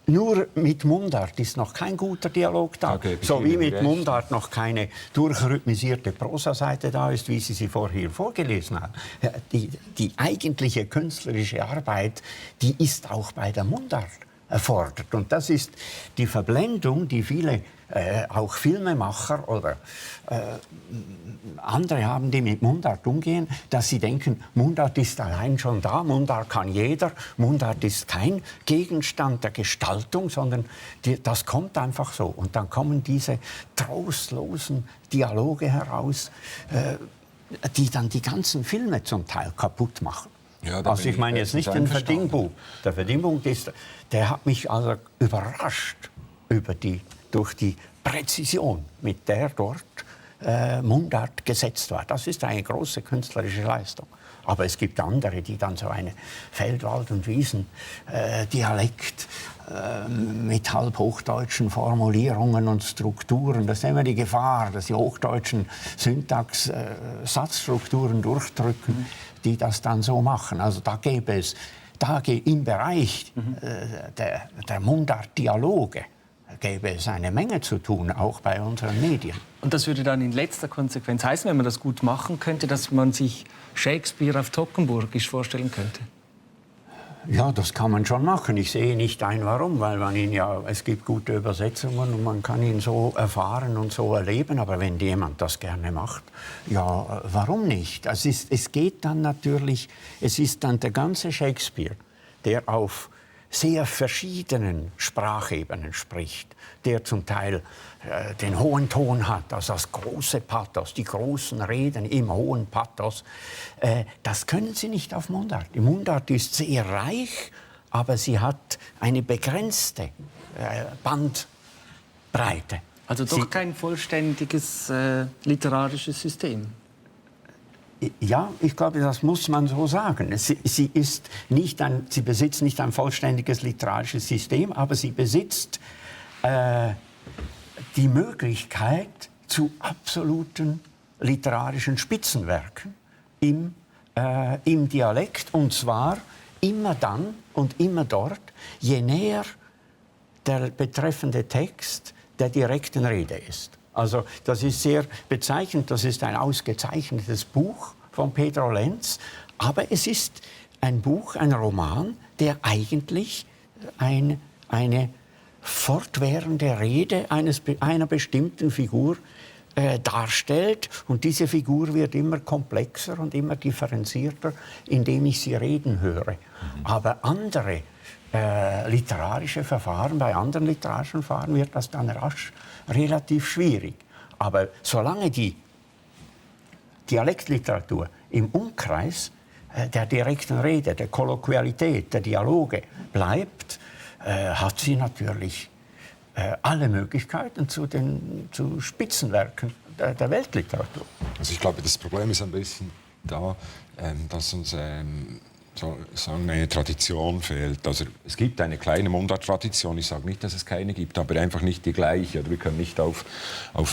Nur mit Mundart ist noch kein guter Dialog da. Okay, so wie mit Mundart noch keine durchrhythmisierte Prosaseite da ist, wie Sie sie vorher vorgelesen haben. Die eigentliche künstlerische Arbeit, die ist auch bei der Mundart erfordert. Und das ist die Verblendung, die viele auch Filmemacher oder andere haben, die mit Mundart umgehen, dass sie denken, Mundart ist allein schon da, Mundart kann jeder, Mundart ist kein Gegenstand der Gestaltung, sondern das kommt einfach so. Und dann kommen diese trostlosen Dialoge heraus, die dann die ganzen Filme zum Teil kaputt machen. Ja, also ich meine jetzt nicht den Verdingbug. Der Verdingbug, der hat mich also überrascht durch die Präzision, mit der dort Mundart gesetzt war. Das ist eine große künstlerische Leistung. Aber es gibt andere, die dann so eine Feldwald- und Wiesen-Dialekt mit halbhochdeutschen Formulierungen und Strukturen. Das ist immer die Gefahr, dass die hochdeutschen Syntax Satzstrukturen durchdrücken, die das dann so machen. Also da gäbe es im Bereich der Mundart-Dialoge gäbe es eine Menge zu tun, auch bei unseren Medien. Und das würde dann in letzter Konsequenz heißen, wenn man das gut machen könnte, dass man sich Shakespeare auf Toggenburgisch vorstellen könnte? Ja, das kann man schon machen. Ich sehe nicht ein, warum, weil es gibt gute Übersetzungen und man kann ihn so erfahren und so erleben. Aber wenn jemand das gerne macht, ja, warum nicht? Es ist dann der ganze Shakespeare, der auf sehr verschiedenen Sprachebenen spricht, der zum Teil den hohen Ton hat, also das große Pathos, die großen Reden im hohen Pathos. Das können Sie nicht auf Mundart. Die Mundart ist sehr reich, aber sie hat eine begrenzte Bandbreite. Also doch kein vollständiges literarisches System. Ja, ich glaube, das muss man so sagen. Sie besitzt nicht ein vollständiges literarisches System, aber sie besitzt die Möglichkeit zu absoluten literarischen Spitzenwerken im Dialekt. Und zwar immer dann und immer dort, je näher der betreffende Text der direkten Rede ist. Also das ist sehr bezeichnend, das ist ein ausgezeichnetes Buch von Pedro Lenz, aber es ist ein Buch, ein Roman, der eigentlich eine fortwährende Rede einer bestimmten Figur darstellt. Und diese Figur wird immer komplexer und immer differenzierter, indem ich sie reden höre. Aber andere literarische Verfahren, bei anderen literarischen Verfahren wird das dann rasch relativ schwierig. Aber solange die Dialektliteratur im Umkreis der direkten Rede, der Kolloquialität, der Dialoge bleibt, hat sie natürlich alle Möglichkeiten zu Spitzenwerken der Weltliteratur. Also ich glaube, das Problem ist ein bisschen da, dass uns eine Tradition fehlt. Also es gibt eine kleine Mundart-Tradition, ich sage nicht, dass es keine gibt, aber einfach nicht die gleiche. Oder wir können nicht auf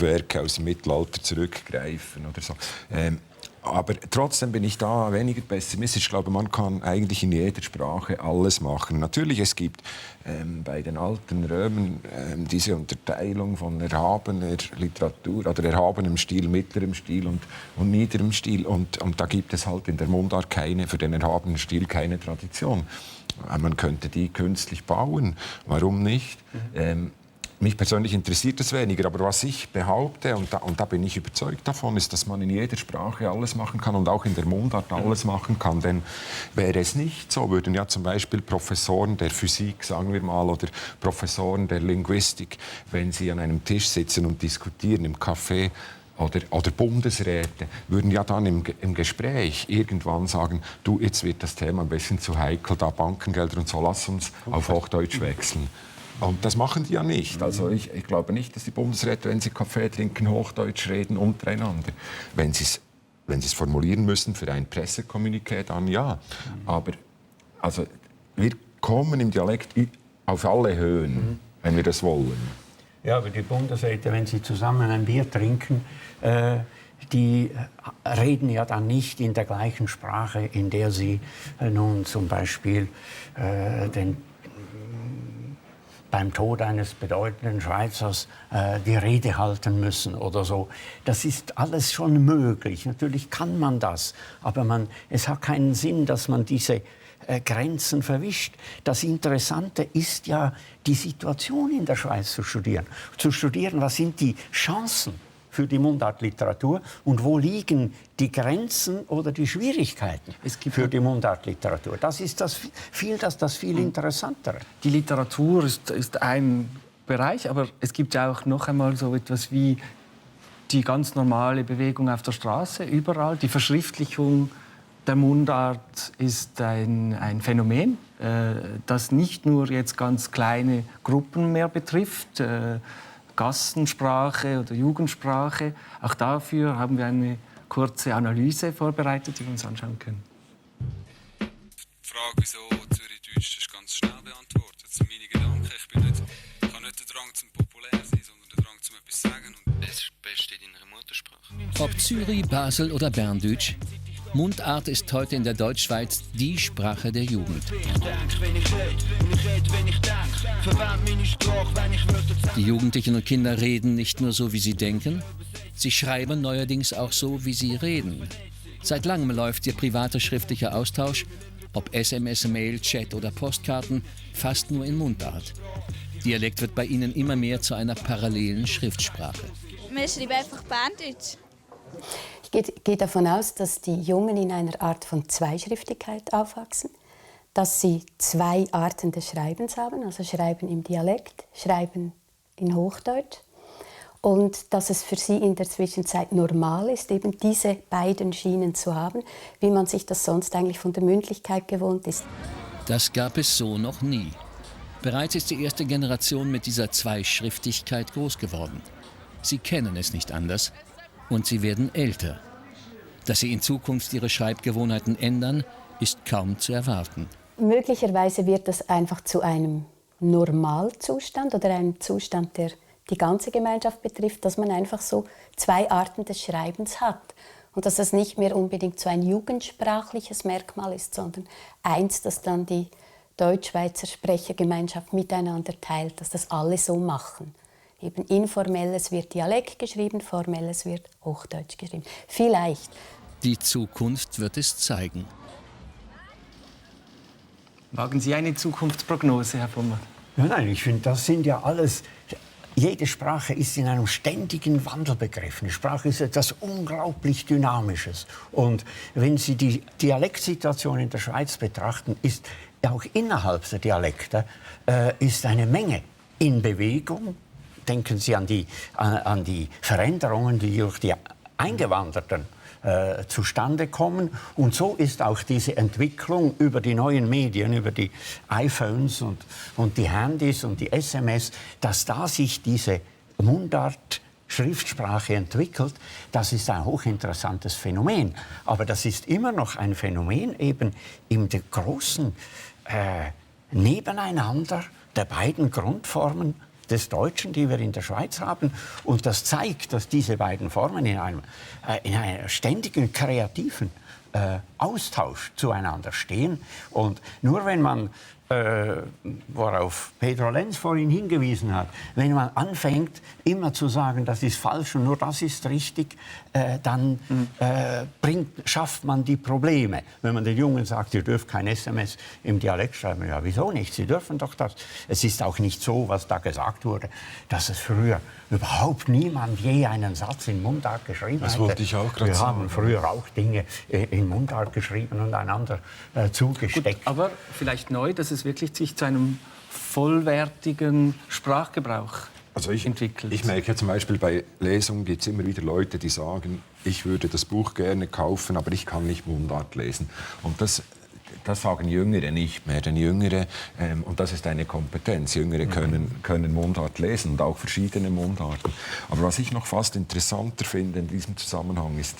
Werke aus dem Mittelalter zurückgreifen oder so. Aber trotzdem bin ich da weniger pessimistisch. Ich glaube, man kann eigentlich in jeder Sprache alles machen. Natürlich, es gibt bei den alten Römern diese Unterteilung von erhabener Literatur oder erhabenem Stil, mittlerem Stil und niederem Stil. Und da gibt es halt in der Mundart für den erhabenen Stil keine Tradition. Man könnte die künstlich bauen. Warum nicht? mich persönlich interessiert es weniger, aber was ich behaupte, und da bin ich überzeugt davon, ist, dass man in jeder Sprache alles machen kann und auch in der Mundart alles machen kann. Denn wäre es nicht so, würden ja zum Beispiel Professoren der Physik, sagen wir mal, oder Professoren der Linguistik, wenn sie an einem Tisch sitzen und diskutieren im Café, oder Bundesräte würden ja dann im Gespräch irgendwann sagen, du, jetzt wird das Thema ein bisschen zu heikel, da Bankengelder und so, lass uns auf Hochdeutsch wechseln. Und das machen die ja nicht. Also ich glaube nicht, dass die Bundesräte, wenn sie Kaffee trinken, Hochdeutsch reden untereinander. Wenn sie es formulieren müssen für ein Pressekommuniqué, dann ja. Aber also, wir kommen im Dialekt auf alle Höhen, wenn wir das wollen. Ja, aber die Bundesräte, wenn sie zusammen ein Bier trinken, die reden ja dann nicht in der gleichen Sprache, in der sie nun zum Beispiel beim Tod eines bedeutenden Schweizers die Rede halten müssen oder so. Das ist alles schon möglich. Natürlich kann man das, aber es hat keinen Sinn, dass man diese Grenzen verwischt. Das Interessante ist ja, die Situation in der Schweiz zu studieren. Zu studieren, was sind die Chancen für die Mundartliteratur und wo liegen die Grenzen oder die Schwierigkeiten für die Mundartliteratur. Das ist das viel Interessantere. Die Literatur ist ein Bereich, aber es gibt ja auch noch einmal so etwas wie die ganz normale Bewegung auf der Straße, überall. Die Verschriftlichung der Mundart ist ein Phänomen, das nicht nur jetzt ganz kleine Gruppen mehr betrifft, Gassensprache oder Jugendsprache. Auch dafür haben wir eine kurze Analyse vorbereitet, die wir uns anschauen können. Die Frage, wieso Zürichdeutsch, ist ganz schnell beantwortet. Das sind meine Gedanken. Ich habe nicht den Drang zum populär sein, sondern den Drang zum etwas sagen. Und das Beste in einer Muttersprache. Ob Zürich, Basel oder Berndeutsch, Mundart ist heute in der Deutschschweiz die Sprache der Jugend. Die Jugendlichen und Kinder reden nicht nur so, wie sie denken, sie schreiben neuerdings auch so, wie sie reden. Seit langem läuft ihr privater schriftlicher Austausch, ob SMS, Mail, Chat oder Postkarten, fast nur in Mundart. Dialekt wird bei ihnen immer mehr zu einer parallelen Schriftsprache. Wir schreiben einfach Berndeutsch. Ich gehe davon aus, dass die Jungen in einer Art von Zweischriftigkeit aufwachsen, dass sie zwei Arten des Schreibens haben, also Schreiben im Dialekt, Schreiben in Hochdeutsch, und dass es für sie in der Zwischenzeit normal ist, eben diese beiden Schienen zu haben, wie man sich das sonst eigentlich von der Mündlichkeit gewohnt ist. Das gab es so noch nie. Bereits ist die erste Generation mit dieser Zweischriftigkeit groß geworden. Sie kennen es nicht anders. Und sie werden älter. Dass sie in Zukunft ihre Schreibgewohnheiten ändern, ist kaum zu erwarten. Möglicherweise wird das einfach zu einem Normalzustand oder einem Zustand, der die ganze Gemeinschaft betrifft, dass man einfach so zwei Arten des Schreibens hat. Und dass das nicht mehr unbedingt so ein jugendsprachliches Merkmal ist, sondern eins, das dann die Deutschschweizer Sprechergemeinschaft miteinander teilt, dass das alle so machen. Eben informelles wird Dialekt geschrieben, formelles wird Hochdeutsch geschrieben. Vielleicht. Die Zukunft wird es zeigen. Wagen Sie eine Zukunftsprognose, Herr Fummer? Nein, ich finde, das sind ja alles... Jede Sprache ist in einem ständigen Wandel begriffen. Die Sprache ist etwas unglaublich Dynamisches. Und wenn Sie die Dialektsituation in der Schweiz betrachten, ist auch innerhalb der Dialekte ist eine Menge in Bewegung. Denken Sie an die Veränderungen, die durch die Eingewanderten zustande kommen. Und so ist auch diese Entwicklung über die neuen Medien, über die iPhones und die Handys und die SMS, dass da sich diese Mundart-Schriftsprache entwickelt, das ist ein hochinteressantes Phänomen. Aber das ist immer noch ein Phänomen eben im großen Nebeneinander der beiden Grundformen des Deutschen, die wir in der Schweiz haben. Und das zeigt, dass diese beiden Formen in einem ständigen kreativen Austausch zueinander stehen. Und nur wenn man worauf Pedro Lenz vorhin hingewiesen hat, wenn man anfängt, immer zu sagen, das ist falsch und nur das ist richtig, dann schafft man die Probleme. Wenn man den Jungen sagt, ihr dürft kein SMS im Dialekt schreiben, ja, wieso nicht? Sie dürfen doch das. Es ist auch nicht so, was da gesagt wurde, dass es früher überhaupt niemand je einen Satz in Mundart geschrieben hat. Das wollte ich auch gerade sagen. Wir haben früher auch Dinge in Mundart geschrieben und einander zugesteckt. Gut, aber vielleicht neu, dass es wirklich sich zu einem vollwertigen Sprachgebrauch entwickelt. Ich merke ja zum Beispiel bei Lesungen gibt es immer wieder Leute, die sagen, ich würde das Buch gerne kaufen, aber ich kann nicht Mundart lesen. Und das sagen Jüngere nicht mehr. Denn Jüngere, und das ist eine Kompetenz, Jüngere können Mundart lesen und auch verschiedene Mundarten. Aber was ich noch fast interessanter finde in diesem Zusammenhang ist,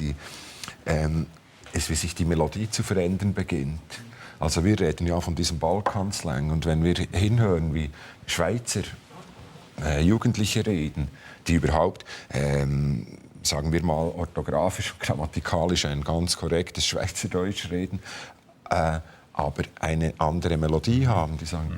ist, wie sich die Melodie zu verändern beginnt. Also wir reden ja von diesem Balkanslang und wenn wir hinhören, wie Schweizer Jugendliche reden, die überhaupt, sagen wir mal, orthografisch und grammatikalisch ein ganz korrektes Schweizerdeutsch reden, aber eine andere Melodie haben, die sagen,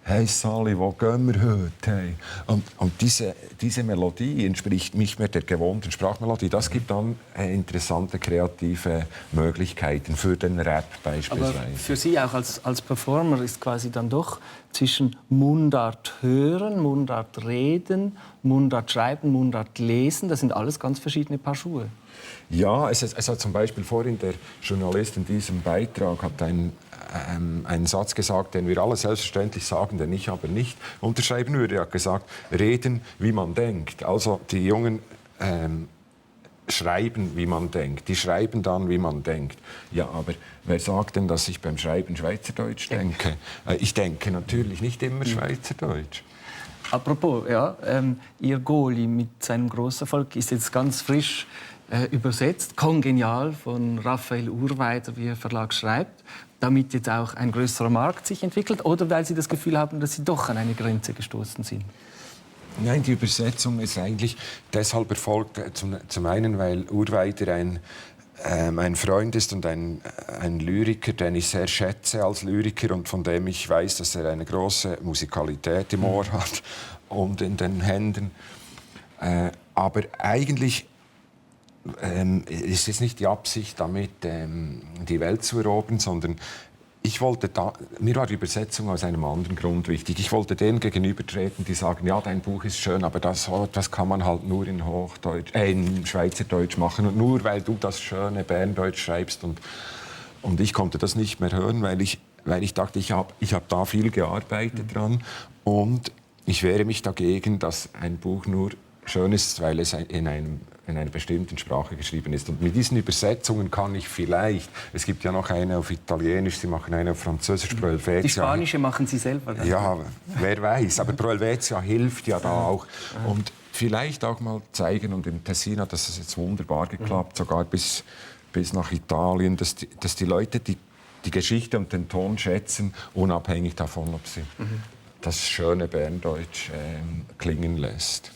«Hey Sally, wo gehen wir heute?» Hey. Und diese Melodie entspricht nicht mehr der gewohnten Sprachmelodie. Das gibt dann interessante kreative Möglichkeiten für den Rap beispielsweise. Aber für Sie auch als Performer ist quasi dann doch zwischen Mundart hören, Mundart reden, Mundart schreiben, Mundart lesen, das sind alles ganz verschiedene Paar Schuhe. Ja, es hat zum Beispiel vorhin der Journalist in diesem Beitrag hat einen Satz gesagt, den wir alle selbstverständlich sagen, den ich aber nicht unterschreiben würde. Er hat gesagt, reden, wie man denkt. Also die Jungen schreiben, wie man denkt. Die schreiben dann, wie man denkt. Ja, aber wer sagt denn, dass ich beim Schreiben Schweizerdeutsch denke? Ich denke natürlich nicht immer Schweizerdeutsch. Apropos, ja, Ihr Goalie mit seinem Grosserfolg ist jetzt ganz frisch übersetzt, kongenial von Raphael Urweider, wie der Verlag schreibt, damit jetzt auch ein größerer Markt sich entwickelt, oder weil Sie das Gefühl haben, dass Sie doch an eine Grenze gestoßen sind? Nein, die Übersetzung ist eigentlich deshalb erfolgt, zum einen, weil Urweider ein Freund ist und ein Lyriker, den ich sehr schätze als Lyriker und von dem ich weiß, dass er eine große Musikalität im Ohr hat und in den Händen. Aber eigentlich ist es nicht die Absicht, damit die Welt zu erobern, sondern mir war die Übersetzung aus einem anderen Grund wichtig. Ich wollte denen gegenübertreten, die sagen, ja, dein Buch ist schön, aber das kann man halt nur in in Schweizerdeutsch machen. Und nur weil du das schöne Berndeutsch schreibst. Und ich konnte das nicht mehr hören, weil ich dachte, ich hab da viel gearbeitet dran. Und ich wehre mich dagegen, dass ein Buch nur schön ist, weil es in einer bestimmten Sprache geschrieben ist. Und mit diesen Übersetzungen kann ich vielleicht, es gibt ja noch eine auf Italienisch, Sie machen eine auf Französisch, Pro Helvetia. Die spanische machen Sie selber? Dann? Ja, wer weiß, aber Pro Helvetia hilft ja da auch. Und vielleicht auch mal zeigen, und im Tessin hat das jetzt wunderbar geklappt, sogar bis nach Italien, dass die Leute die Geschichte und den Ton schätzen, unabhängig davon, ob sie das schöne Berndeutsch klingen lässt.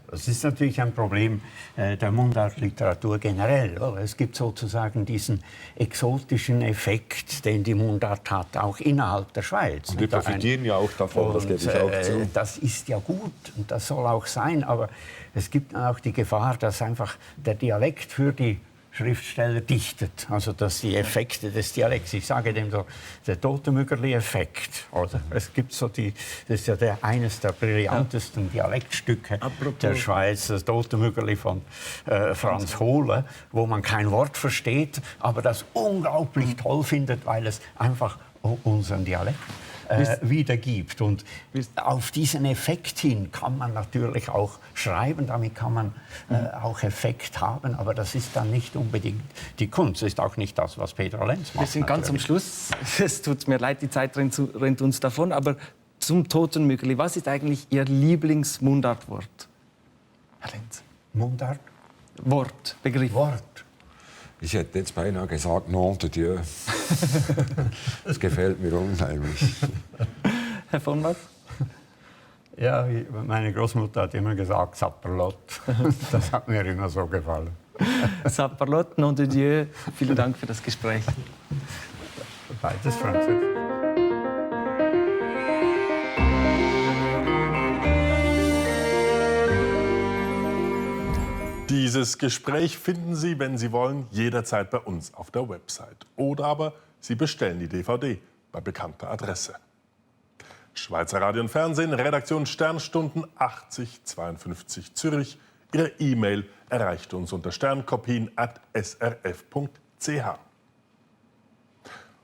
Das ist natürlich ein Problem der Mundartliteratur generell. Oder? Es gibt sozusagen diesen exotischen Effekt, den die Mundart hat, auch innerhalb der Schweiz. Und wir profitieren ja auch davon, das gebe ich auch zu. Das ist ja gut und das soll auch sein, aber es gibt auch die Gefahr, dass einfach der Dialekt für die Schriftsteller dichtet, also dass die Effekte des Dialekts, ich sage dem so, der Totemüggerli-Effekt, oder? Es gibt so das ist ja eines der brillantesten Dialektstücke der Schweiz, das Totemüggerli von Franz Hohle, wo man kein Wort versteht, aber das unglaublich toll findet, weil es einfach unseren Dialekt wiedergibt. Und auf diesen Effekt hin kann man natürlich auch schreiben, damit kann man auch Effekt haben, aber das ist dann nicht unbedingt die Kunst, das ist auch nicht das, was Pedro Lenz macht. Wir sind ganz am Schluss, es tut mir leid, die Zeit rennt uns davon, aber zum Totenmüggerli, was ist eigentlich Ihr Lieblingsmundartwort, Herr Lenz? Mundart? Wort, Begriff. Wort. Ich hätte jetzt beinahe gesagt, nom de Dieu. Das gefällt mir unheimlich. Herr von was? Ja, meine Großmutter hat immer gesagt, Sapperlot. Das hat mir immer so gefallen. Sapperlot, nom de Dieu. Vielen Dank für das Gespräch. Beides Französisch. Dieses Gespräch finden Sie, wenn Sie wollen, jederzeit bei uns auf der Website. Oder aber Sie bestellen die DVD bei bekannter Adresse. Schweizer Radio und Fernsehen, Redaktion Sternstunden 8052 Zürich. Ihre E-Mail erreicht uns unter sternkopien@srf.ch.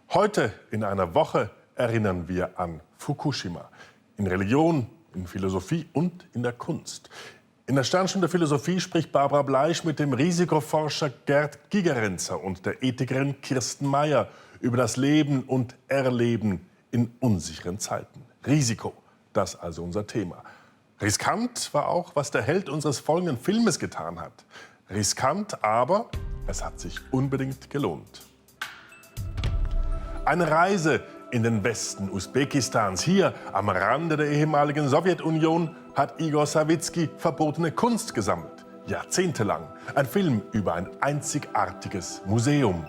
Heute in einer Woche erinnern wir an Fukushima. In Religion, in Philosophie und in der Kunst. In der Sternstunde Philosophie spricht Barbara Bleisch mit dem Risikoforscher Gerd Gigerenzer und der Ethikerin Kirsten Meyer über das Leben und Erleben in unsicheren Zeiten. Risiko, das also unser Thema. Riskant war auch, was der Held unseres folgenden Filmes getan hat. Riskant, aber es hat sich unbedingt gelohnt. Eine Reise in den Westen Usbekistans, hier am Rande der ehemaligen Sowjetunion, hat Igor Sawizki verbotene Kunst gesammelt. Jahrzehntelang. Ein Film über ein einzigartiges Museum.